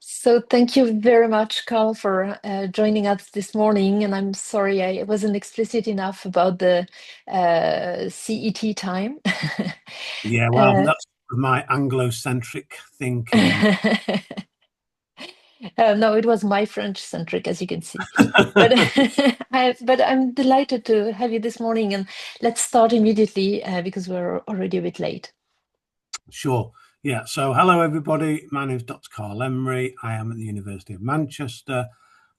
So thank you very much, Carl, for joining us this morning. And I'm sorry I wasn't explicit enough about the CET time. Yeah, well, Uh, that's my Anglo-centric thinking. no, it was my French-centric, as you can see. But but I'm delighted to have you this morning. And let's start immediately because we're already a bit late. Sure. Yeah. So, hello, everybody. My name is Dr. Carl Emery. I am at the University of Manchester,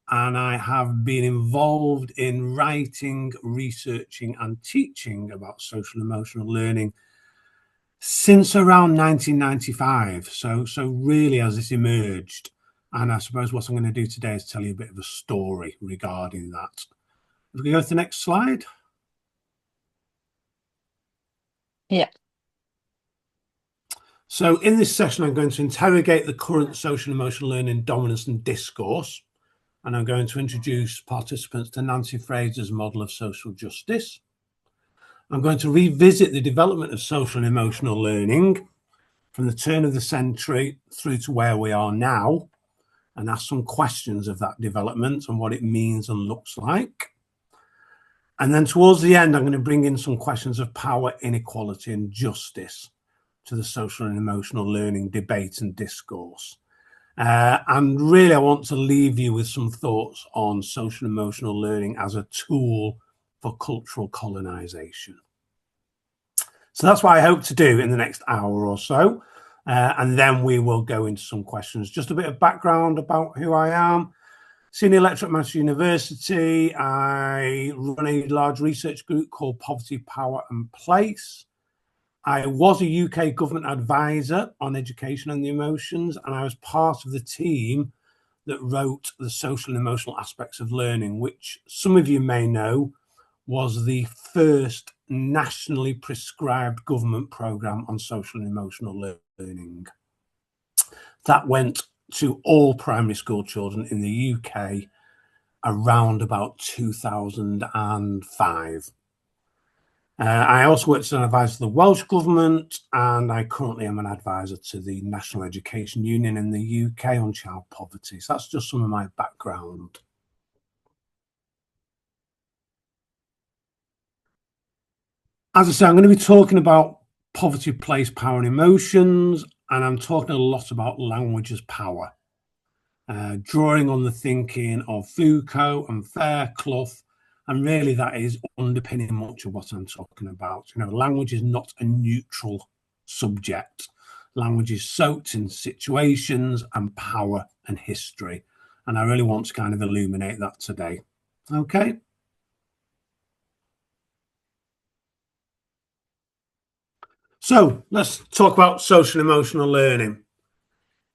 and I have been involved in writing, researching, and teaching about social emotional learning since around 1995. So really, as this emerged, and I suppose what I'm going to do today is tell you a bit of a story regarding that. If we go to the next slide. Yeah. So in this session, I'm going to interrogate the current social emotional learning dominance and discourse, and I'm going to introduce participants to Nancy Fraser's model of social justice. I'm going to revisit the development of social and emotional learning from the turn of the century through to where we are now, and ask some questions of that development and what it means and looks like. And then towards the end, I'm going to bring in some questions of power, inequality, and justice to the social and emotional learning debate and discourse. And really, I want to leave you with some thoughts on social emotional learning as a tool for cultural colonization. So that's what I hope to do in the next hour or so. And then we will go into some questions. Just a bit of background about who I am. Senior lecturer at Manchester University. I run a large research group called Poverty, Power and Place. I was a UK government advisor on education and the emotions, and I was part of the team that wrote the social and emotional aspects of learning, which some of you may know was the first nationally prescribed government programme on social and emotional learning. That went to all primary school children in the UK around about 2005. I also worked as an advisor to the Welsh Government, and I currently am an advisor to the National Education Union in the UK on child poverty. So that's just some of my background. As I say, I'm going to be talking about poverty, place, power, and emotions, and I'm talking a lot about language as power, drawing on the thinking of Foucault and Fairclough, and really that is underpinning much of what I'm talking about. You know, language is not a neutral subject. Language is soaked in situations and power and history, and I really want to kind of illuminate that today. Okay. So let's talk about social emotional learning.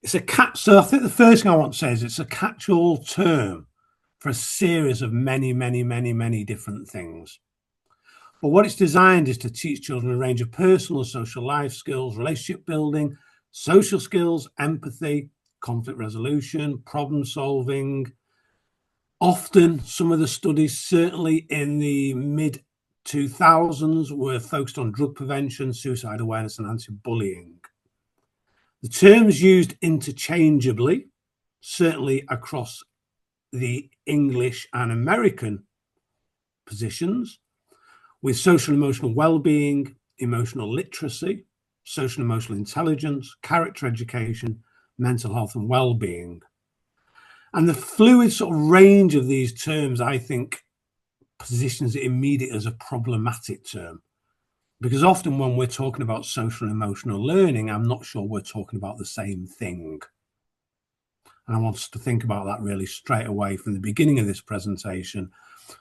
So I think the first thing I want to say is it's a catch-all term for a series of many different things. But what it's designed is to teach children a range of personal and social life skills, relationship building, social skills, empathy, conflict resolution, problem solving. Often some of the studies, certainly in the mid 2000s, were focused on drug prevention, suicide awareness, and anti-bullying. The terms used interchangeably, certainly across the English and American positions, with social emotional well-being, emotional literacy, social emotional intelligence, character education, mental health and well-being. And the fluid sort of range of these terms, I think, positions it immediately as a problematic term. Because often when we're talking about social and emotional learning, I'm not sure we're talking about the same thing. And I want us to think about that really straight away from the beginning of this presentation,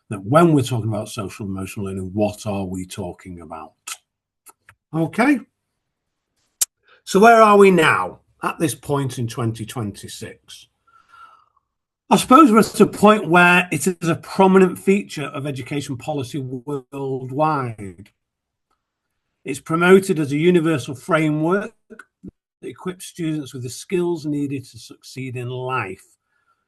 that when we're talking about social and emotional learning, what are we talking about? Okay. So where are we now at this point in 2026? I suppose we're at a point where it is a prominent feature of education policy worldwide. It's promoted as a universal framework that equips students with the skills needed to succeed in life.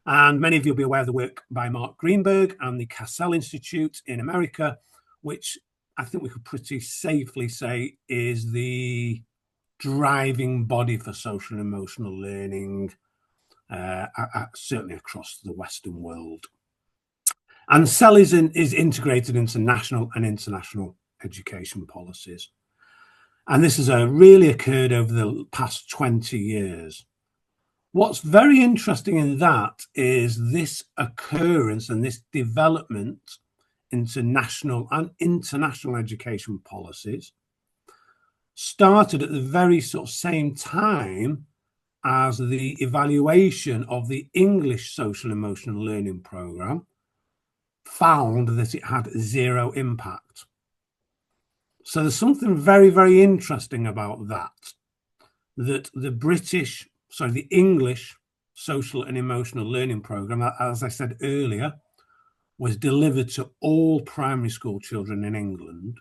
And many of you will be aware of the work by Mark Greenberg and the Cassell Institute in America, which I think we could pretty safely say is the driving body for social and emotional learning certainly across the Western world. And CEL is integrated into national and international education policies. And this has really occurred over the past 20 years. What's very interesting in that is this occurrence and this development into national and international education policies started at the very sort of same time as the evaluation of the English social emotional learning programme found that it had zero impact. So there's something very, very interesting about that the English social and emotional learning programme, as I said earlier, was delivered to all primary school children in England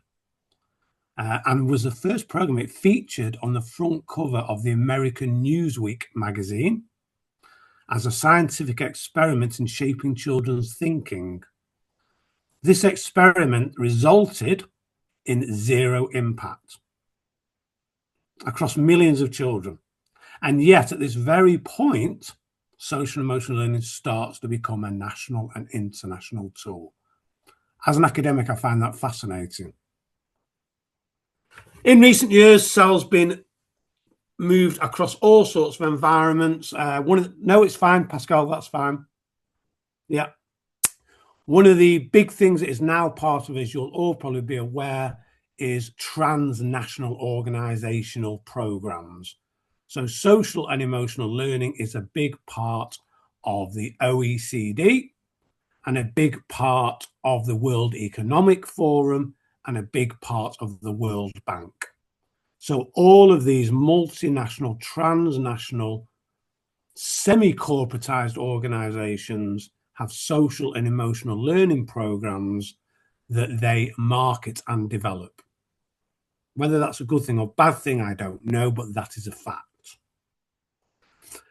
and was the first programme. It featured on the front cover of the American Newsweek magazine as a scientific experiment in shaping children's thinking. This experiment resulted in zero impact across millions of children. And yet, at this very point, social emotional learning starts to become a national and international tool. As an academic, I find that fascinating. In recent years, CEL's been moved across all sorts of environments. No, it's fine, Pascal, that's fine. Yeah. One of the big things that is now part of, as you'll all probably be aware, is transnational organisational programmes. So social and emotional learning is a big part of the OECD and a big part of the World Economic Forum and a big part of the World Bank. So all of these multinational, transnational, semi-corporatized organizations have social and emotional learning programs that they market and develop. Whether that's a good thing or bad thing, I don't know, but that is a fact.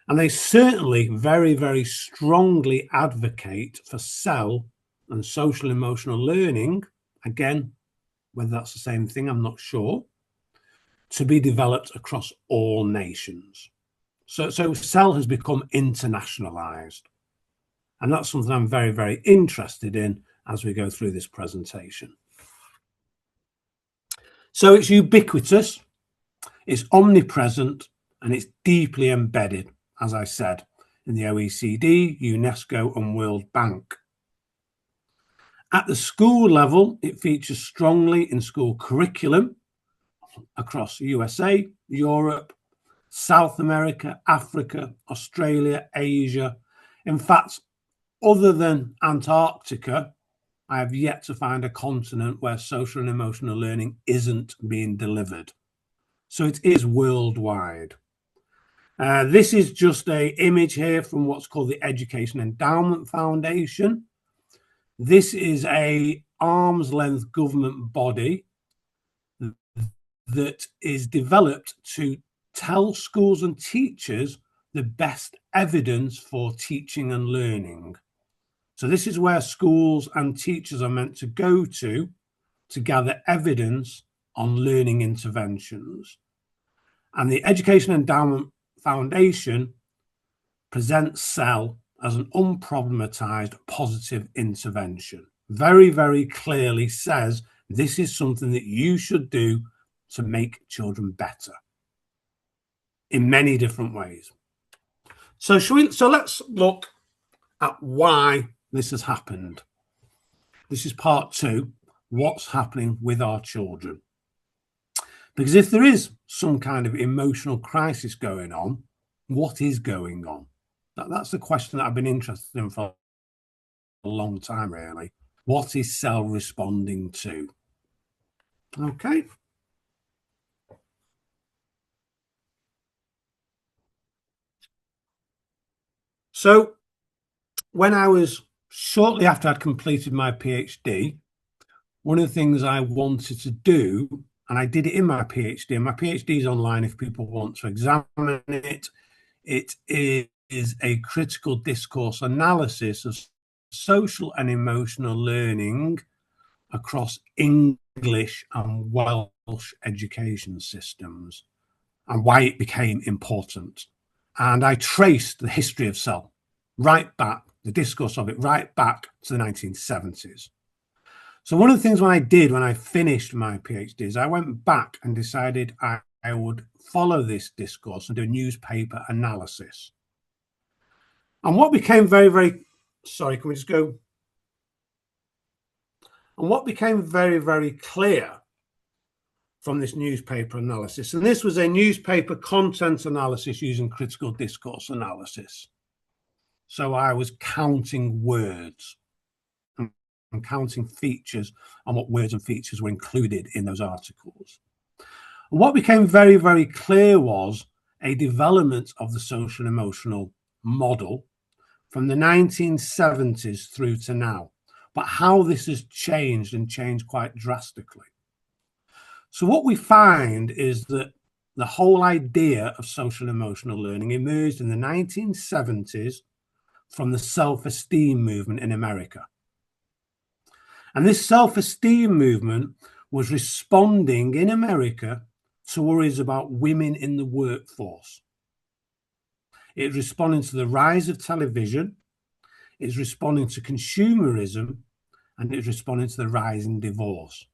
And they certainly very, very strongly advocate for CEL and social emotional learning, again, whether that's the same thing, I'm not sure, to be developed across all nations. So CEL has become internationalized. And that's something I'm very, very interested in as we go through this presentation. So it's ubiquitous, it's omnipresent, and it's deeply embedded, as I said, in the OECD, UNESCO, and World Bank. At the school level, it features strongly in school curriculum across USA, Europe, South America, Africa, Australia, Asia. In fact, other than Antarctica, I have yet to find a continent where social and emotional learning isn't being delivered. So it is worldwide. This is just an image here from what's called the Education Endowment Foundation. This is an arm's length government body that is developed to tell schools and teachers the best evidence for teaching and learning. So this is where schools and teachers are meant to go to gather evidence on learning interventions. And the Education Endowment Foundation presents CEL as an unproblematized positive intervention. Very, very clearly says this is something that you should do to make children better in many different ways. So let's look at why this has happened. This is part 2, what's happening with our children. Because if there is some kind of emotional crisis going on, what is going on? That's the question that I've been interested in for a long time, really. What is CEL responding to? Okay. So when I was shortly after I'd completed my PhD, one of the things I wanted to do, and I did it in my PhD, and my PhD is online if people want to examine it. It is a critical discourse analysis of social and emotional learning across English and Welsh education systems and why it became important. And I traced the history of SEL right back, the discourse of it right back to the 1970s. So one of the things I did when I finished my PhD is I went back and decided I would follow this discourse and do a newspaper analysis. And what became very, sorry, can we just go? And what became very clear from this newspaper analysis, and this was a newspaper content analysis using critical discourse analysis. So I was counting words and counting features and what words and features were included in those articles. And what became very clear was a development of the social emotional model from the 1970s through to now, but how this has changed and changed quite drastically. So what we find is that the whole idea of social emotional learning emerged in the 1970s from the self-esteem movement in America. And this self-esteem movement was responding in America to worries about women in the workforce. It's responding to the rise of television, it's responding to consumerism, and it's responding to the rise in divorce.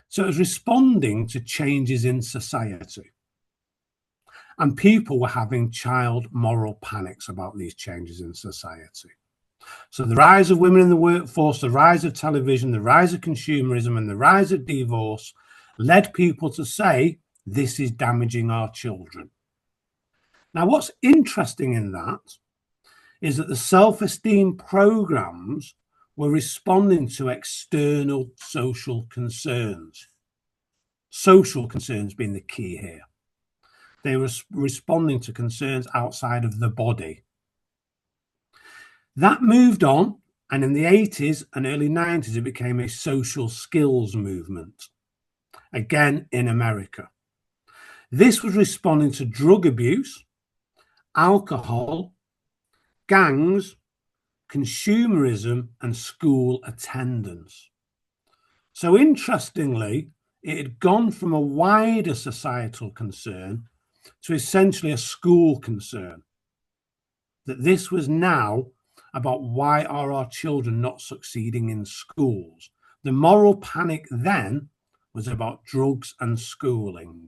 So it's responding to changes in society. And people were having child moral panics about these changes in society. So the rise of women in the workforce, the rise of television, the rise of consumerism, and the rise of divorce led people to say, this is damaging our children. Now, what's interesting in that is that the self-esteem programs were responding to external social concerns. Social concerns being the key here. They were responding to concerns outside of the body. That moved on, and in the 80s and early 90s, it became a social skills movement, again in America. This was responding to drug abuse, alcohol, gangs, consumerism, and school attendance. So interestingly, it had gone from a wider societal concern to essentially a school concern. That this was now about why are our children not succeeding in schools. The moral panic then was about drugs and schooling.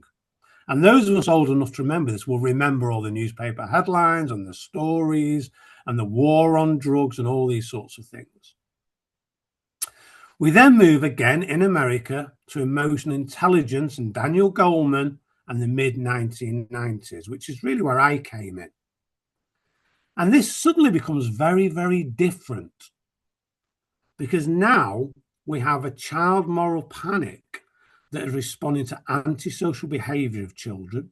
And those of us old enough to remember this will remember all the newspaper headlines and the stories and the war on drugs and all these sorts of things. We then move again in America to emotional intelligence and Daniel Goleman and the mid-1990s, which is really where I came in. And this suddenly becomes very different because now we have a child moral panic that is responding to antisocial behaviour of children,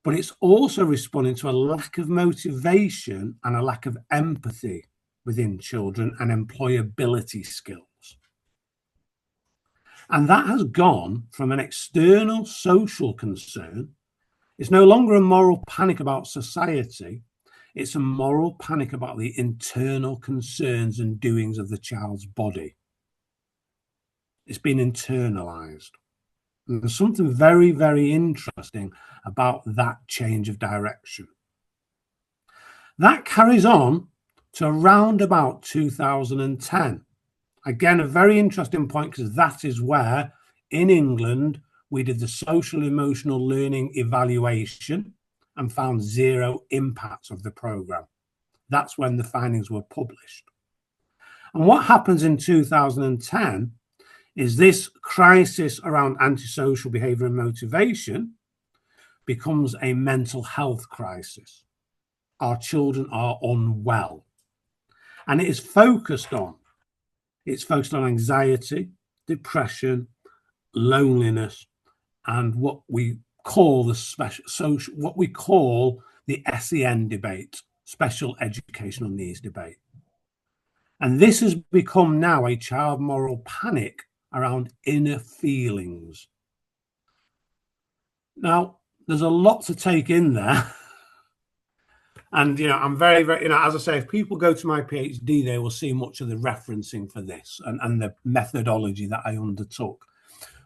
but it's also responding to a lack of motivation and a lack of empathy within children and employability skills. And that has gone from an external social concern. It's no longer a moral panic about society. It's a moral panic about the internal concerns and doings of the child's body. It's been internalized. And there's something very interesting about that change of direction. That carries on to around about 2010. Again, a very interesting point because that is where, in England, we did the social emotional learning evaluation and found zero impact of the programme. That's when the findings were published. And what happens in 2010 is this crisis around antisocial behaviour and motivation becomes a mental health crisis. Our children are unwell. And it is focused on anxiety, depression, loneliness, and what we call the SEN debate, special educational needs debate. And this has become now a child moral panic around inner feelings. Now, there's a lot to take in there. And, I'm very, as I say, if people go to my PhD, they will see much of the referencing for this and the methodology that I undertook.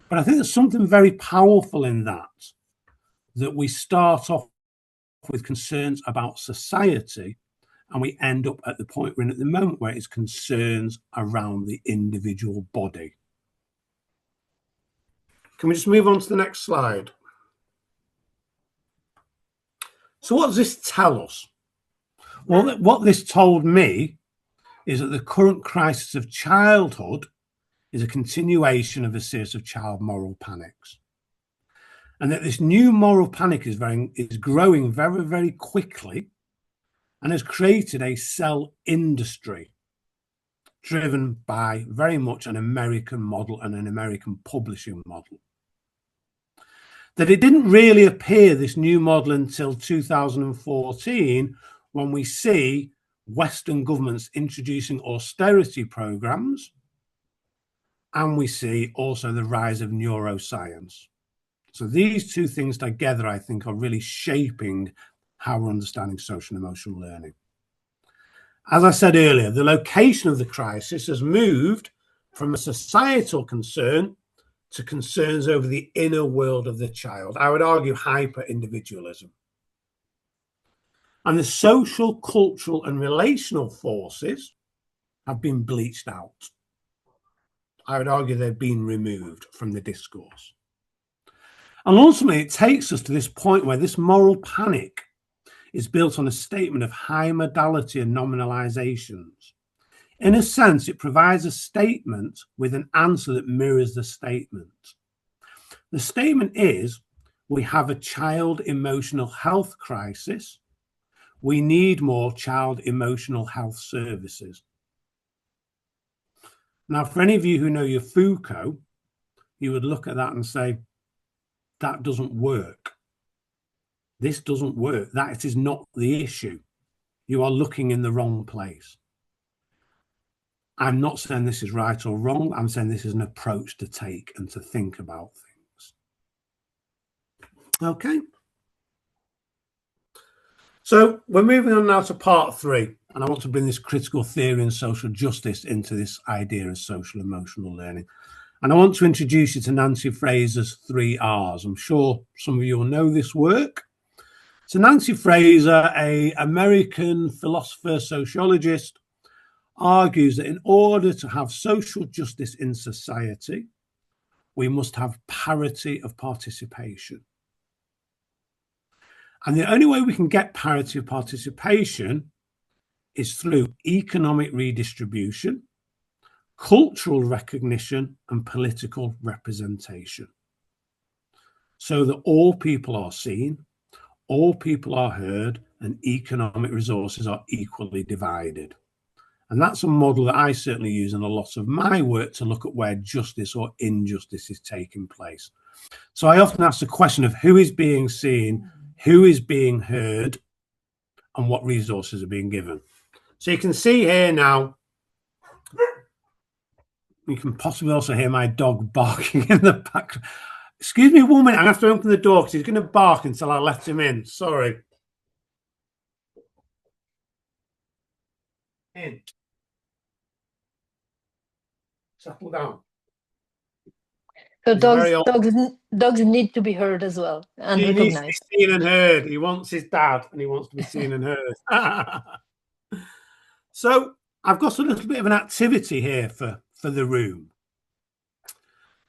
But I think there's something very powerful in that we start off with concerns about society, and we end up at the point we're in at the moment where it's concerns around the individual body. Can we just move on to the next slide? So what does this tell us? Well, what this told me is that the current crisis of childhood is a continuation of a series of child moral panics. And that this new moral panic is growing very, very quickly and has created a cell industry driven by very much an American model and an American publishing model. That it didn't really appear, this new model, until 2014, when we see Western governments introducing austerity programs, and we see also the rise of neuroscience. So these two things together, I think, are really shaping how we're understanding social and emotional learning. As I said earlier, the location of the crisis has moved from a societal concern to concerns over the inner world of the child. I would argue hyper-individualism. And the social, cultural, and relational forces have been bleached out. I would argue they've been removed from the discourse. And ultimately, it takes us to this point where this moral panic is built on a statement of high modality and nominalizations. In a sense, it provides a statement with an answer that mirrors the statement. The statement is, we have a child emotional health crisis. We need more child emotional health services. Now, for any of you who know your Foucault, you would look at that and say, that doesn't work. This doesn't work. That is not the issue. You are looking in the wrong place. I'm not saying this is right or wrong. I'm saying this is an approach to take and to think about things. Okay. So we're moving on now to part 3. And I want to bring this critical theory and social justice into this idea of social emotional learning. And I want to introduce you to Nancy Fraser's 3 R's. I'm sure some of you will know this work. So Nancy Fraser, an American philosopher, sociologist, argues that in order to have social justice in society, we must have parity of participation. And the only way we can get parity of participation is through economic redistribution, cultural recognition, and political representation. So that all people are seen, all people are heard, and economic resources are equally divided. And that's a model that I certainly use in a lot of my work to look at where justice or injustice is taking place. So I often ask the question of who is being seen, who is being heard, and what resources are being given. So you can see here now, you can possibly also hear my dog barking in the background. Excuse me 1 minute, I have to open the door because he's going to bark until I let him in. Sorry. In. Settle down. So dogs need to be heard as well and recognized. He needs to be seen and heard. He wants his dad and he wants to be seen and heard. So I've got a little bit of an activity here for the room.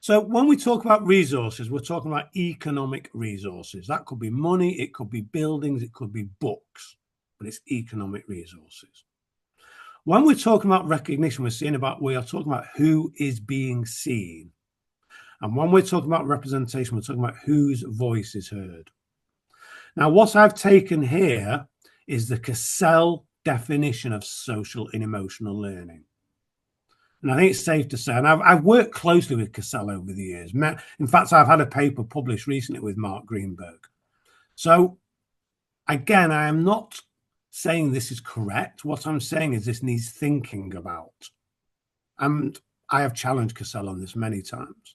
So when we talk about resources, we're talking about economic resources. That could be money, it could be buildings, it could be books, but it's economic resources. When we're talking about recognition, we are talking about who is being seen. And when we're talking about representation, we're talking about whose voice is heard. Now, what I've taken here is the Cassell definition of social and emotional learning. And I think it's safe to say, and I've worked closely with Cassell over the years. In fact, I've had a paper published recently with Mark Greenberg. So again, I am not saying this is correct. What I'm saying is this needs thinking about. And I have challenged Cassell on this many times.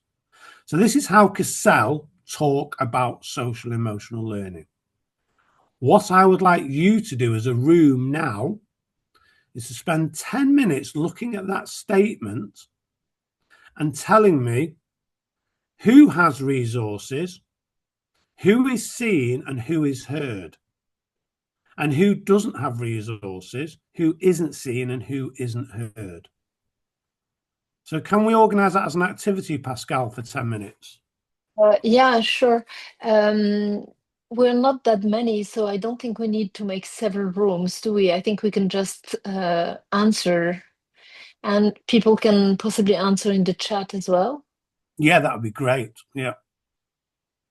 So this is how Cassell talk about social emotional learning. What I would like you to do as a room now is to spend 10 minutes looking at that statement and telling me who has resources, who is seen, and who is heard. and who doesn't have resources, who isn't seen, and who isn't heard. So can we organise that as an activity, Pascal, for 10 minutes? Yeah, sure. We're not that many, so I don't think we need to make several rooms, do we? I think we can just answer, and people can possibly answer in the chat as well. Yeah, that would be great. Yeah.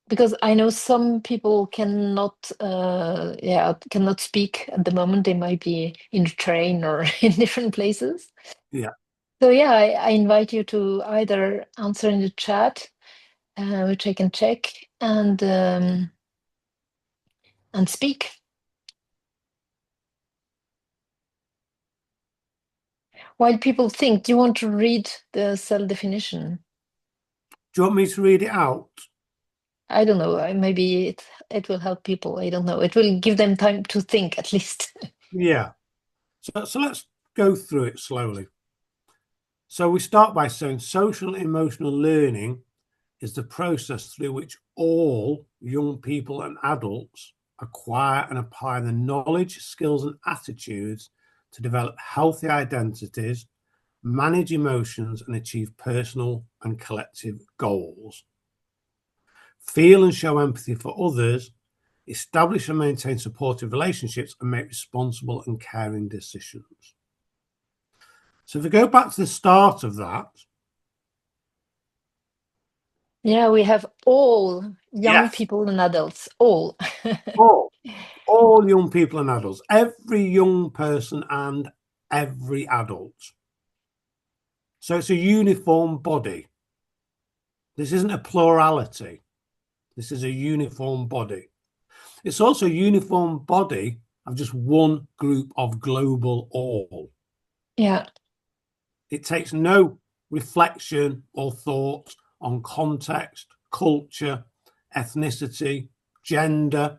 Because I know some people cannot, cannot speak at the moment. They might be in the train or in different places. Yeah. So yeah, I invite you to either answer in the chat, which I can check, and speak. While people think, do you want to read the cell definition? Do you want me to read it out? I don't know. Maybe it will help people. I don't know. It will give them time to think at least. Yeah. So let's go through it slowly. So we start by saying social emotional learning is the process through which all young people and adults acquire and apply the knowledge, skills, and attitudes to develop healthy identities, manage emotions, and achieve personal and collective goals. Feel and show empathy for others, establish and maintain supportive relationships, and make responsible and caring decisions. So if we go back to the start of that. Yeah, we have all young Yes. people and adults, all. All young people and adults, every young person and every adult. So it's a uniform body. This isn't a plurality. This is a uniform body. It's also a uniform body of just one group of global all. Yeah. It takes no reflection or thought on context, culture, ethnicity, gender,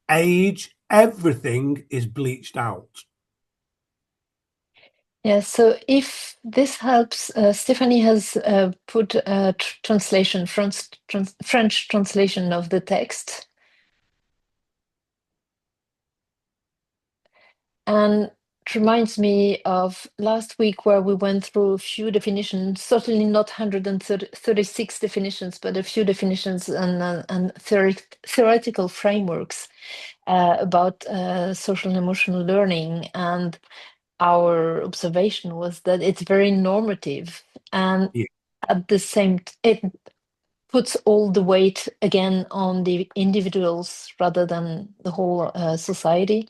age. Everything is bleached out. Yeah, so if this helps, Stephanie has put a translation, French translation of the text. And it reminds me of last week where we went through a few definitions, certainly not 136 definitions, but a few definitions and theoretical frameworks about social and emotional learning. And our observation was that it's very normative, and Yeah. at the same it puts all the weight again on the individuals rather than the whole society.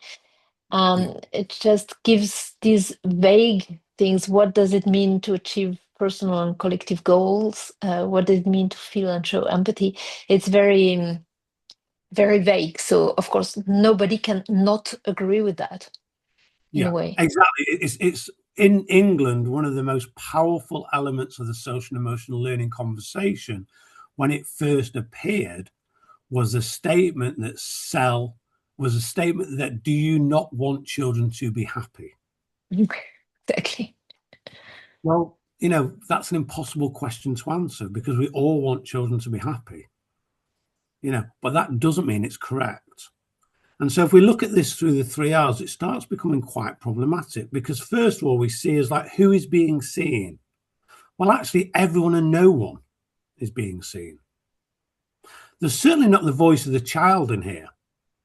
It just gives these vague things. What does it mean to achieve personal and collective goals? What does it mean to feel and show empathy? It's very, very vague. So, of course, nobody can not agree with that in a way. Exactly. It's in England, one of the most powerful elements of the social and emotional learning conversation when it first appeared was a statement that do you not want children to be happy? Exactly. Well, that's an impossible question to answer because we all want children to be happy, but that doesn't mean it's correct. And so if we look at this through the 3 R's, it starts becoming quite problematic because first of all, we see as like, who is being seen? Well, actually, everyone and no one is being seen. There's certainly not the voice of the child in here.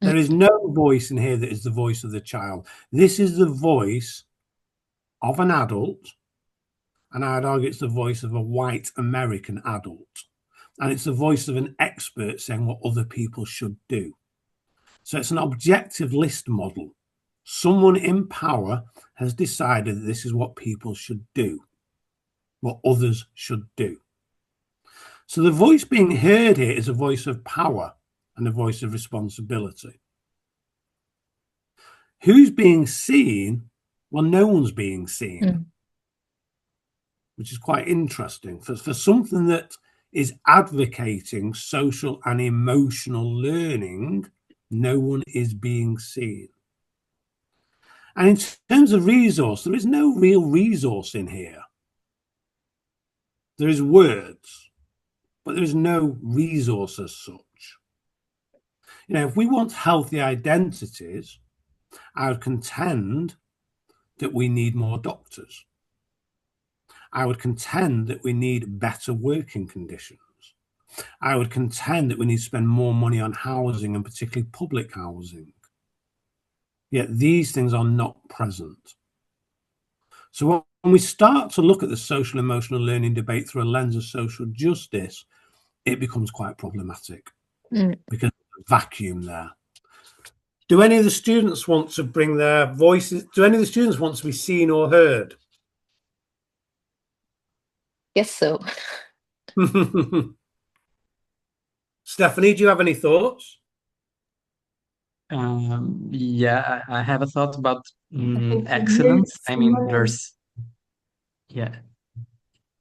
There is no voice in here that is the voice of the child. This is the voice of an adult, and I'd argue it's the voice of a white American adult. And it's the voice of an expert saying what other people should do. So it's an objective list model. Someone in power has decided that this is what people should do, what others should do. So the voice being heard here is a voice of power and a voice of responsibility. Who's being seen? Well, no one's being seen, which is quite interesting. For something that is advocating social and emotional learning, no one is being seen. And in terms of resource, there is no real resource in here. There is words, but there is no resource as such. If we want healthy identities, I would contend that we need more doctors. I would contend that we need better working conditions. I would contend that we need to spend more money on housing, and particularly public housing. Yet these things are not present. So when we start to look at the social emotional learning debate through a lens of social justice, it becomes quite problematic because there's a vacuum there. Do any of the students want to bring their voices? Do any of the students want to be seen or heard? Yes, so. Stephanie, do you have any thoughts? Yeah, I have a thought about excellence. I mean, there's, yeah.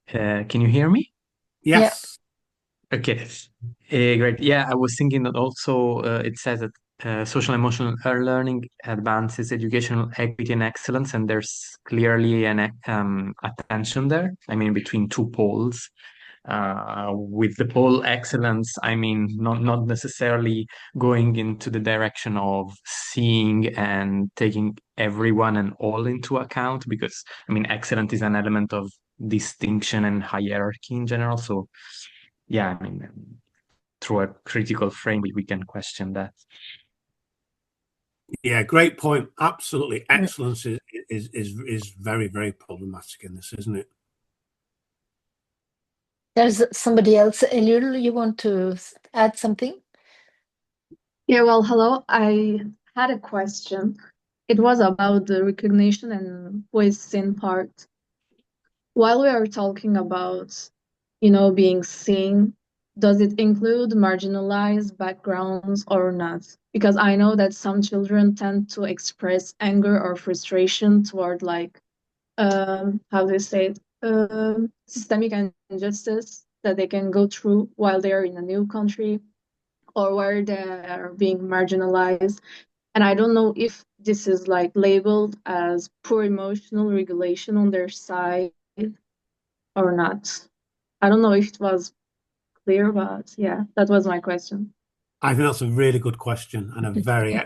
Can you hear me? Yes. Okay. Great. Yeah, I was thinking that also it says that social emotional learning advances educational equity and excellence, and there's clearly an attention there. I mean, between two poles. With the pole excellence, I mean, not necessarily going into the direction of seeing and taking everyone and all into account, because I mean, excellence is an element of distinction and hierarchy in general. So, yeah, I mean, through a critical frame, we can question that. Yeah, great point. Absolutely, excellence is very, very problematic in this, isn't it? There's somebody else. Elul, you want to add something? Yeah, well, hello. I had a question. It was about the recognition and who is seen part. While we are talking about, being seen, does it include marginalized backgrounds or not? Because I know that some children tend to express anger or frustration toward, like, how do you say it? Systemic injustice that they can go through while they're in a new country or where they are being marginalized. And I don't know if this is like labeled as poor emotional regulation on their side or not. I don't know if it was clear, but yeah, that was my question. I think that's a really good question and a very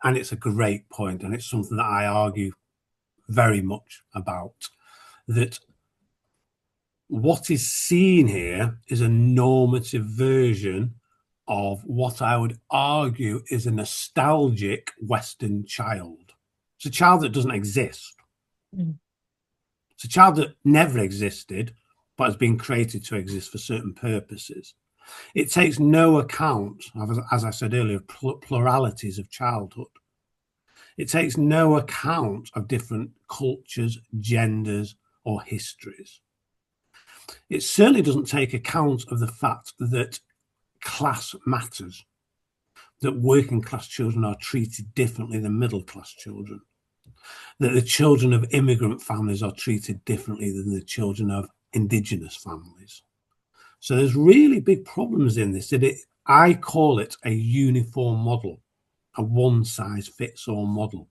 and it's a great point, and it's something that I argue very much about, that what is seen here is a normative version of what I would argue is a nostalgic Western child. It's a child that doesn't exist. It's a child that never existed, but has been created to exist for certain purposes. It takes no account of, as I said earlier, pluralities of childhood. It takes no account of different cultures, genders, or histories. It certainly doesn't take account of the fact that class matters, that working class children are treated differently than middle class children, that the children of immigrant families are treated differently than the children of indigenous families. So there's really big problems in this. I call it a uniform model, a one-size-fits-all model.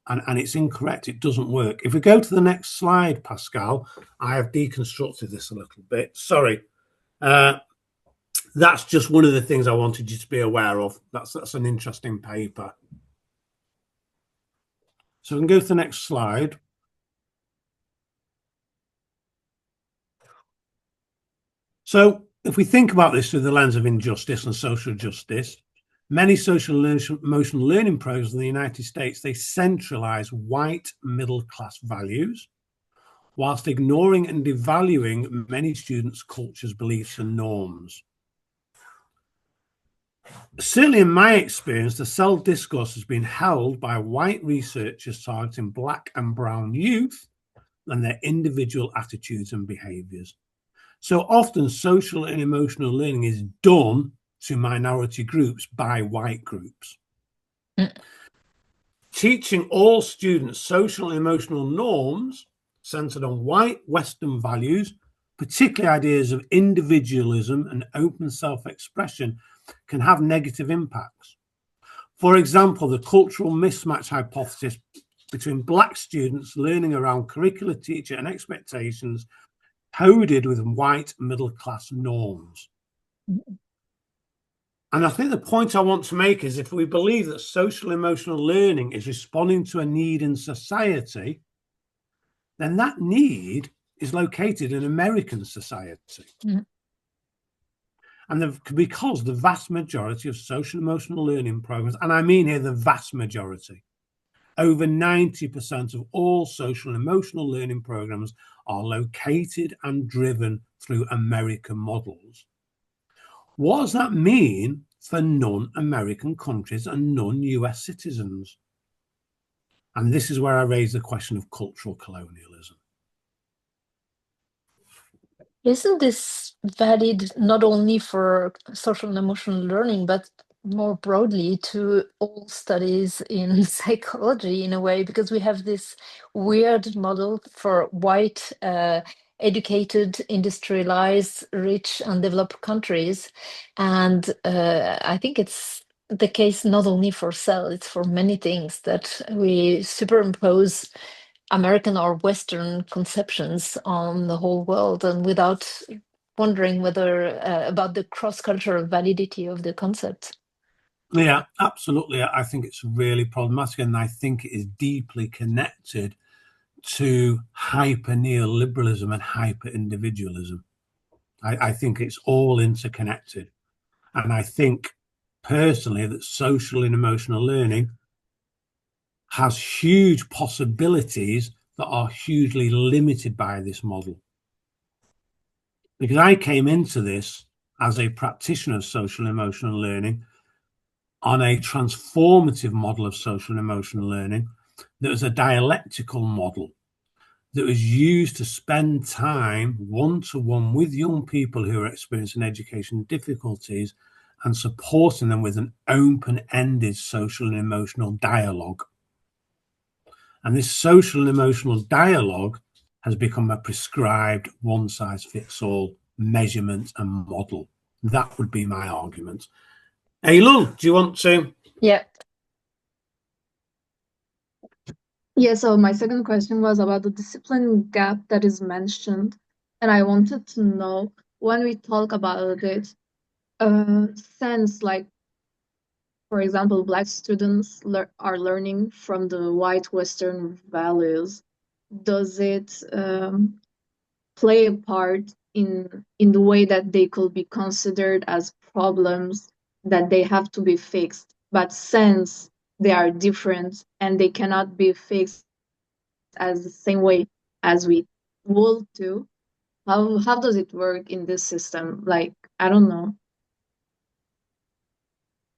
And it's incorrect. It doesn't work. If we go to the next slide, Pascal, I have deconstructed this a little bit. Sorry. That's just one of the things I wanted you to be aware of. That's an interesting paper. So we can go to the next slide. So if we think about this through the lens of injustice and social justice, many social emotional learning programs in the United States, they centralize white middle-class values whilst ignoring and devaluing many students' cultures, beliefs, and norms. Certainly in my experience, the self-discourse has been held by white researchers targeting Black and brown youth and their individual attitudes and behaviours. So often social and emotional learning is done to minority groups by white groups. Teaching all students social and emotional norms centered on white Western values, particularly ideas of individualism and open self-expression, can have negative impacts. For example, the cultural mismatch hypothesis between Black students learning around curricular, teacher, and expectations coded with white middle-class norms. And I think the point I want to make is if we believe that social emotional learning is responding to a need in society, then that need is located in American society. Mhm. And because the vast majority of social emotional learning programs, and I mean here the vast majority, over 90% of all social and emotional learning programs are located and driven through American models. What does that mean for non-American countries and non-US citizens? And this is where I raise the question of cultural colonialism. Isn't this valid not only for social and emotional learning, but more broadly to all studies in psychology in a way? Because we have this weird model for white, educated, industrialized, rich, and developed countries. And I think it's the case not only for cell, it's for many things that we superimpose American or Western conceptions on the whole world, and without wondering whether about the cross-cultural validity of the concept. Yeah, absolutely. I think it's really problematic, and I think it is deeply connected to hyper neoliberalism and hyper individualism. I think it's all interconnected. And I think personally that social and emotional learning has huge possibilities that are hugely limited by this model. Because I came into this as a practitioner of social and emotional learning on a transformative model of social and emotional learning that was a dialectical model that was used to spend time one-to-one with young people who are experiencing education difficulties and supporting them with an open-ended social and emotional dialogue. And this social and emotional dialogue has become a prescribed one-size-fits-all measurement and model. That would be my argument. Eylul, do you want to? Yeah. Yeah, so my second question was about the discipline gap that is mentioned. And I wanted to know, when we talk about it, sense like, for example, Black students are learning from the white Western values. Does it play a part in the way that they could be considered as problems that they have to be fixed, but since they are different and they cannot be fixed as the same way as we would do, how does it work in this system? Like, I don't know.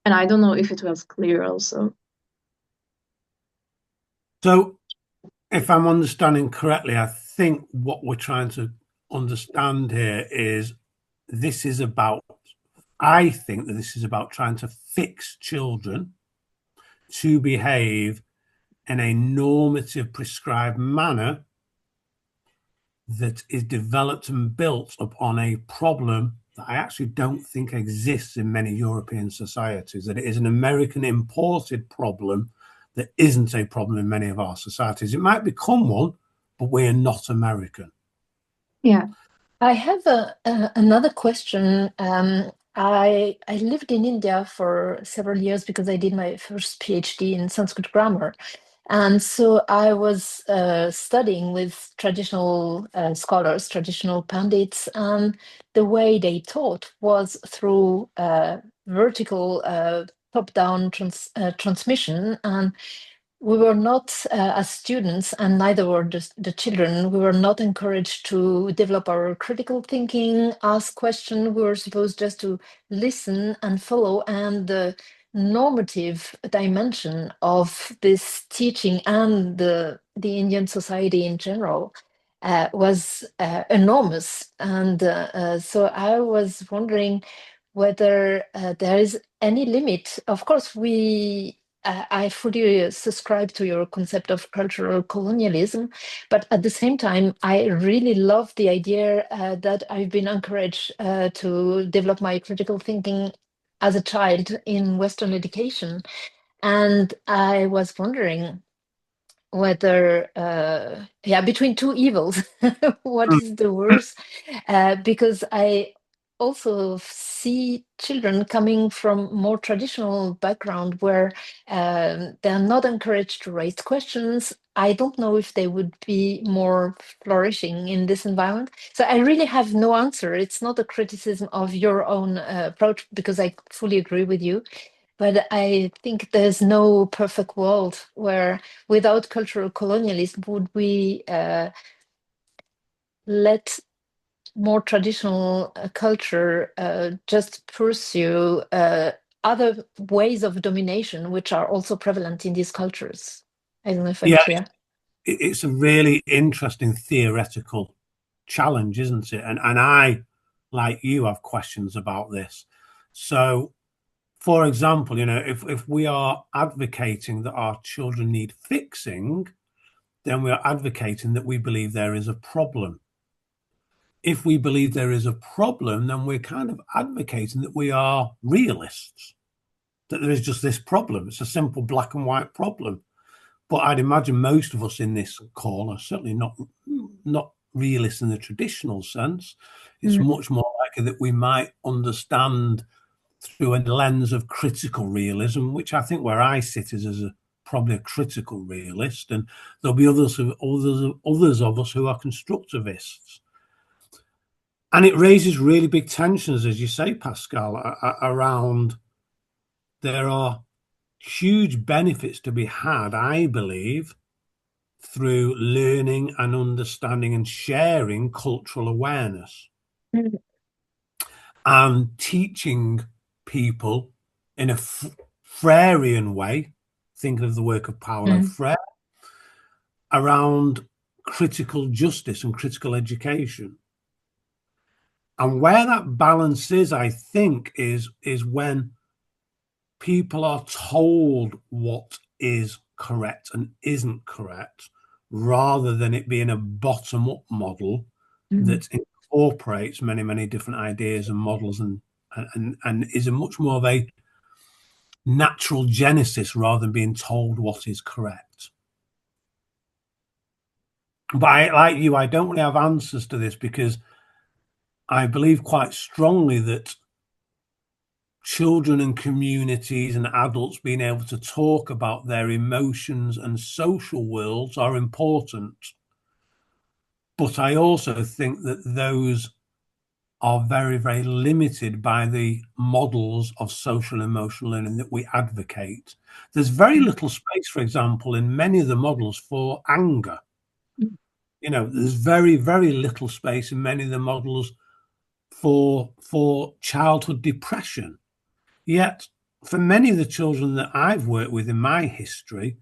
And I don't know if it was clear also. So if I'm understanding correctly, I think what we're trying to understand here is I think that this is about trying to fix children to behave in a normative prescribed manner that is developed and built upon a problem that I actually don't think exists in many European societies, that it is an American imported problem that isn't a problem in many of our societies. It might become one, but we're not American. Yeah. I have another question. I lived in India for several years because I did my first PhD in Sanskrit grammar. And so I was studying with traditional scholars, traditional pandits, and the way they taught was through vertical top-down transmission. And we were not, as students, and neither were the children, we were not encouraged to develop our critical thinking, ask questions. We were supposed just to listen and follow. And the normative dimension of this teaching and the Indian society in general was enormous. And so I was wondering whether there is any limit. Of course, I fully subscribe to your concept of cultural colonialism, but at the same time, I really love the idea that I've been encouraged to develop my critical thinking as a child in Western education. And I was wondering whether, between two evils, what is the worst? Because also see children coming from more traditional background where they're not encouraged to raise questions. I don't know if they would be more flourishing in this environment. So I really have no answer. It's not a criticism of your own approach, because I fully agree with you. But I think there's no perfect world where, without cultural colonialism, would we let more traditional culture just pursue other ways of domination, which are also prevalent in these cultures. I don't know if I'm clear. It's a really interesting theoretical challenge, isn't it? And I, like you, have questions about this. So, for example, you know, if we are advocating that our children need fixing, then we are advocating that we believe there is a problem. If we believe there is a problem, then we're kind of advocating that we are realists, that there is just this problem. It's a simple black and white problem. But I'd imagine most of us in this call are certainly not realists in the traditional sense. It's much more likely that we might understand through a lens of critical realism, which I think where I sit is as probably a critical realist, and there'll be others of us who are constructivists. And it raises really big tensions, as you say, Pascal, around there are huge benefits to be had, I believe, through learning and understanding and sharing cultural awareness and teaching people in a Freirean way, thinking of the work of Paulo Freire, around critical justice and critical education. And where that balance is, I think, is when people are told what is correct and isn't correct, rather than it being a bottom-up model that incorporates many, many different ideas and models and is a much more of a natural genesis rather than being told what is correct. But like you, I don't really have answers to this, because I believe quite strongly that children and communities and adults being able to talk about their emotions and social worlds are important. But I also think that those are very, very limited by the models of social emotional learning that we advocate. There's very little space, for example, in many of the models for anger. You know, there's very, very little space in many of the models for childhood depression. Yet, for many of the children that I've worked with in my history,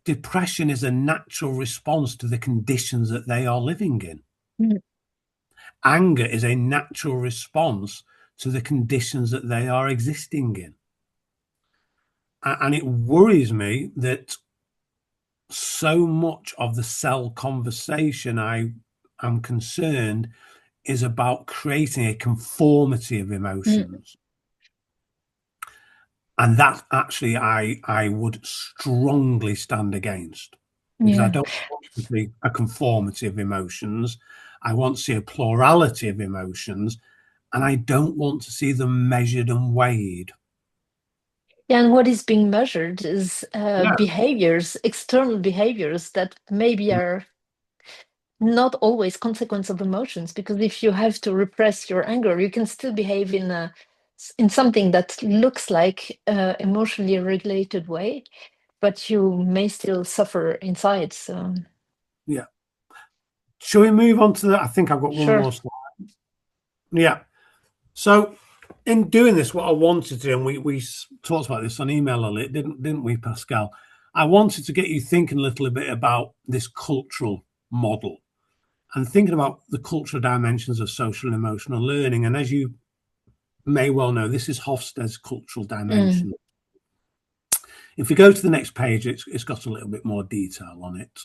depression is a natural response to the conditions that they are living in. Anger is a natural response to the conditions that they are existing in. And it worries me that so much of the cell conversation, I am concerned, is about creating a conformity of emotions. And that actually I would strongly stand against, because I don't want to see a conformity of emotions. I want to see a plurality of emotions, and I don't want to see them measured and weighed. Yeah, and what is being measured is behaviors, external behaviors that maybe are not always consequence of emotions, because if you have to repress your anger, you can still behave in something that looks like emotionally regulated way, but you may still suffer inside. So yeah, shall we move on to that? I think I've got one Sure. more slide. Yeah, so in doing this, what I wanted to, and we talked about this on email a little, didn't we, Pascal? I wanted to get you thinking a little bit about this cultural model and thinking about the cultural dimensions of social and emotional learning. And as you may well know, this is Hofstede's cultural dimension. If we go to the next page, it's got a little bit more detail on it.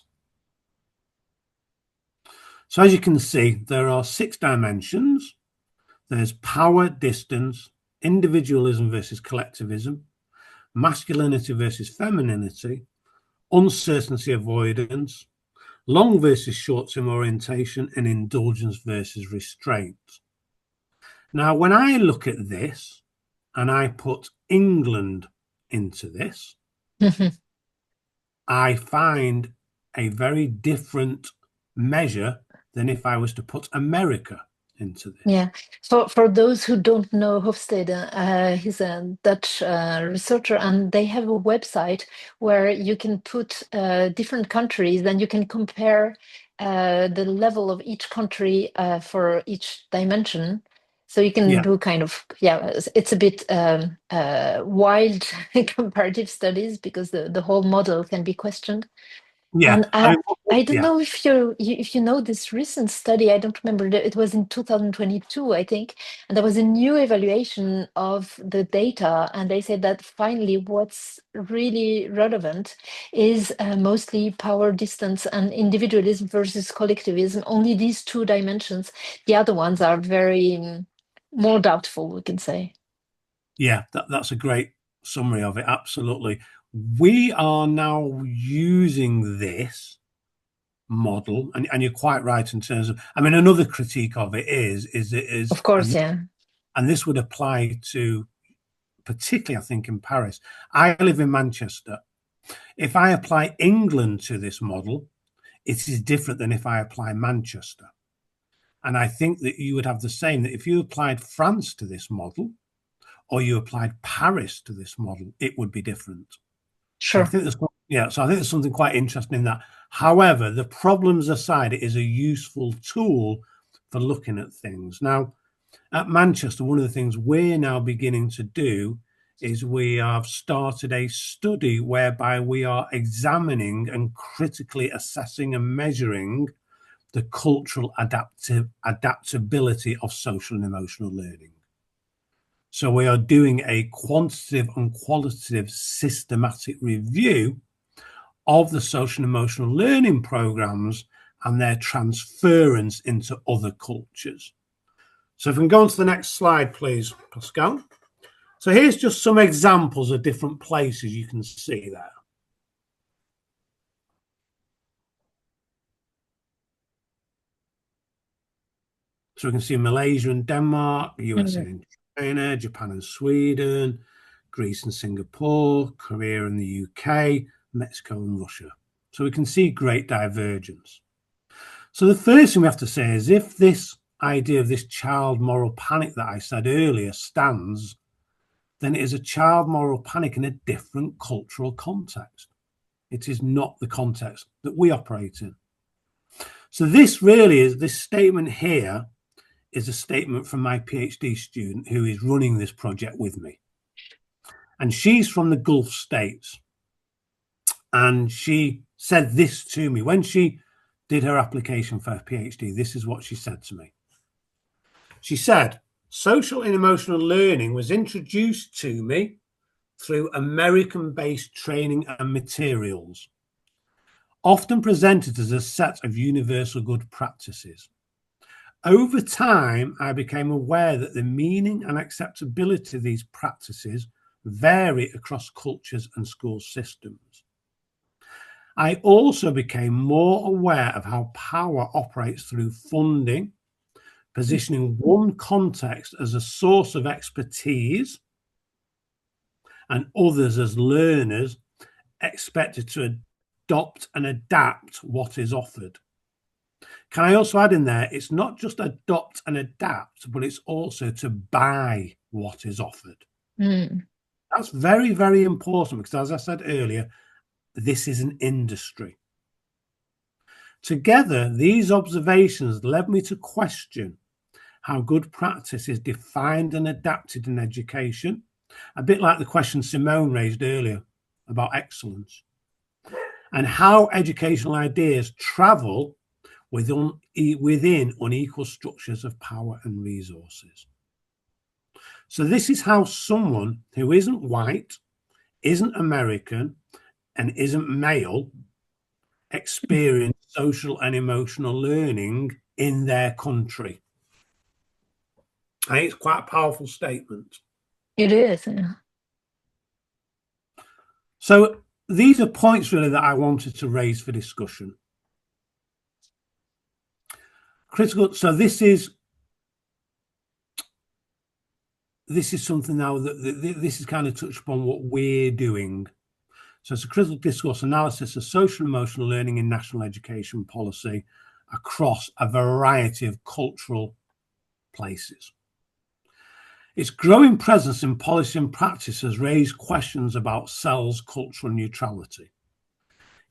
So as you can see, there are 6 dimensions. There's power, distance, individualism versus collectivism, masculinity versus femininity, uncertainty avoidance, long versus short-term orientation, and indulgence versus restraint. Now, when I look at this and I put England into this, I find a very different measure than if I was to put America into this. Yeah, for those who don't know Hofstede, he's a Dutch researcher, and they have a website where you can put different countries, and you can compare the level of each country for each dimension. So you can do kind of, it's a bit wild comparative studies because the whole model can be questioned. Yeah, And I don't know if you know this recent study. I don't remember. It was in 2022, I think, and there was a new evaluation of the data, and they said that finally, what's really relevant is mostly power, distance, and individualism versus collectivism. Only these two dimensions. The other ones are very more doubtful, we can say. Yeah, that's a great summary of it. Absolutely. We are now using this model, and you're quite right in terms of, I mean, another critique of it is Of course, and this would apply to, particularly I think in Paris. I live in Manchester. If I apply England to this model, it is different than if I apply Manchester. And I think that you would have the same, that if you applied France to this model or you applied Paris to this model, it would be different. sure. So I think there's something quite interesting in that. However, the problems aside, it is a useful tool for looking at things. Now, at Manchester, one of the things we're now beginning to do is we have started a study whereby we are examining and critically assessing and measuring the cultural adaptability of social and emotional learning. So we are doing a quantitative and qualitative systematic review of the social and emotional learning programs and their transference into other cultures. So if we can go on to the next slide, please, Pascal. So here's just some examples of different places you can see there. So we can see Malaysia and Denmark, USA and China, Japan and Sweden, Greece and Singapore, Korea and the UK, Mexico and Russia. So we can see great divergence. So the first thing we have to say is, if this idea of this child moral panic that I said earlier stands, then it is a child moral panic in a different cultural context. It is not the context that we operate in. So this really is, this statement here is a statement from my PhD student who is running this project with me. And she's from the Gulf states. And she said this to me when she did her application for her PhD. This is what she said to me. She said, social and emotional learning was introduced to me through American-based training and materials, often presented as a set of universal good practices. Over time, I became aware that the meaning and acceptability of these practices vary across cultures and school systems. I also became more aware of how power operates through funding, positioning one context as a source of expertise and others as learners expected to adopt and adapt what is offered. Can I also add in there, it's not just adopt and adapt, but it's also to buy what is offered. That's very, very important because, as I said earlier, this is an industry. Together, these observations led me to question how good practice is defined and adapted in education, a bit like the question Simone raised earlier about excellence, and how educational ideas travel within unequal structures of power and resources. So this is how someone who isn't white, isn't American, and isn't male experience social and emotional learning in their country. I think it's quite a powerful statement. It is. Yeah. So these are points really that I wanted to raise for discussion. Critical. So this is this is something now that this is kind of touched upon what we're doing. So it's a critical discourse analysis of social and emotional learning in national education policy across a variety of cultural places. Its growing presence in policy and practice has raised questions about CEL's cultural neutrality.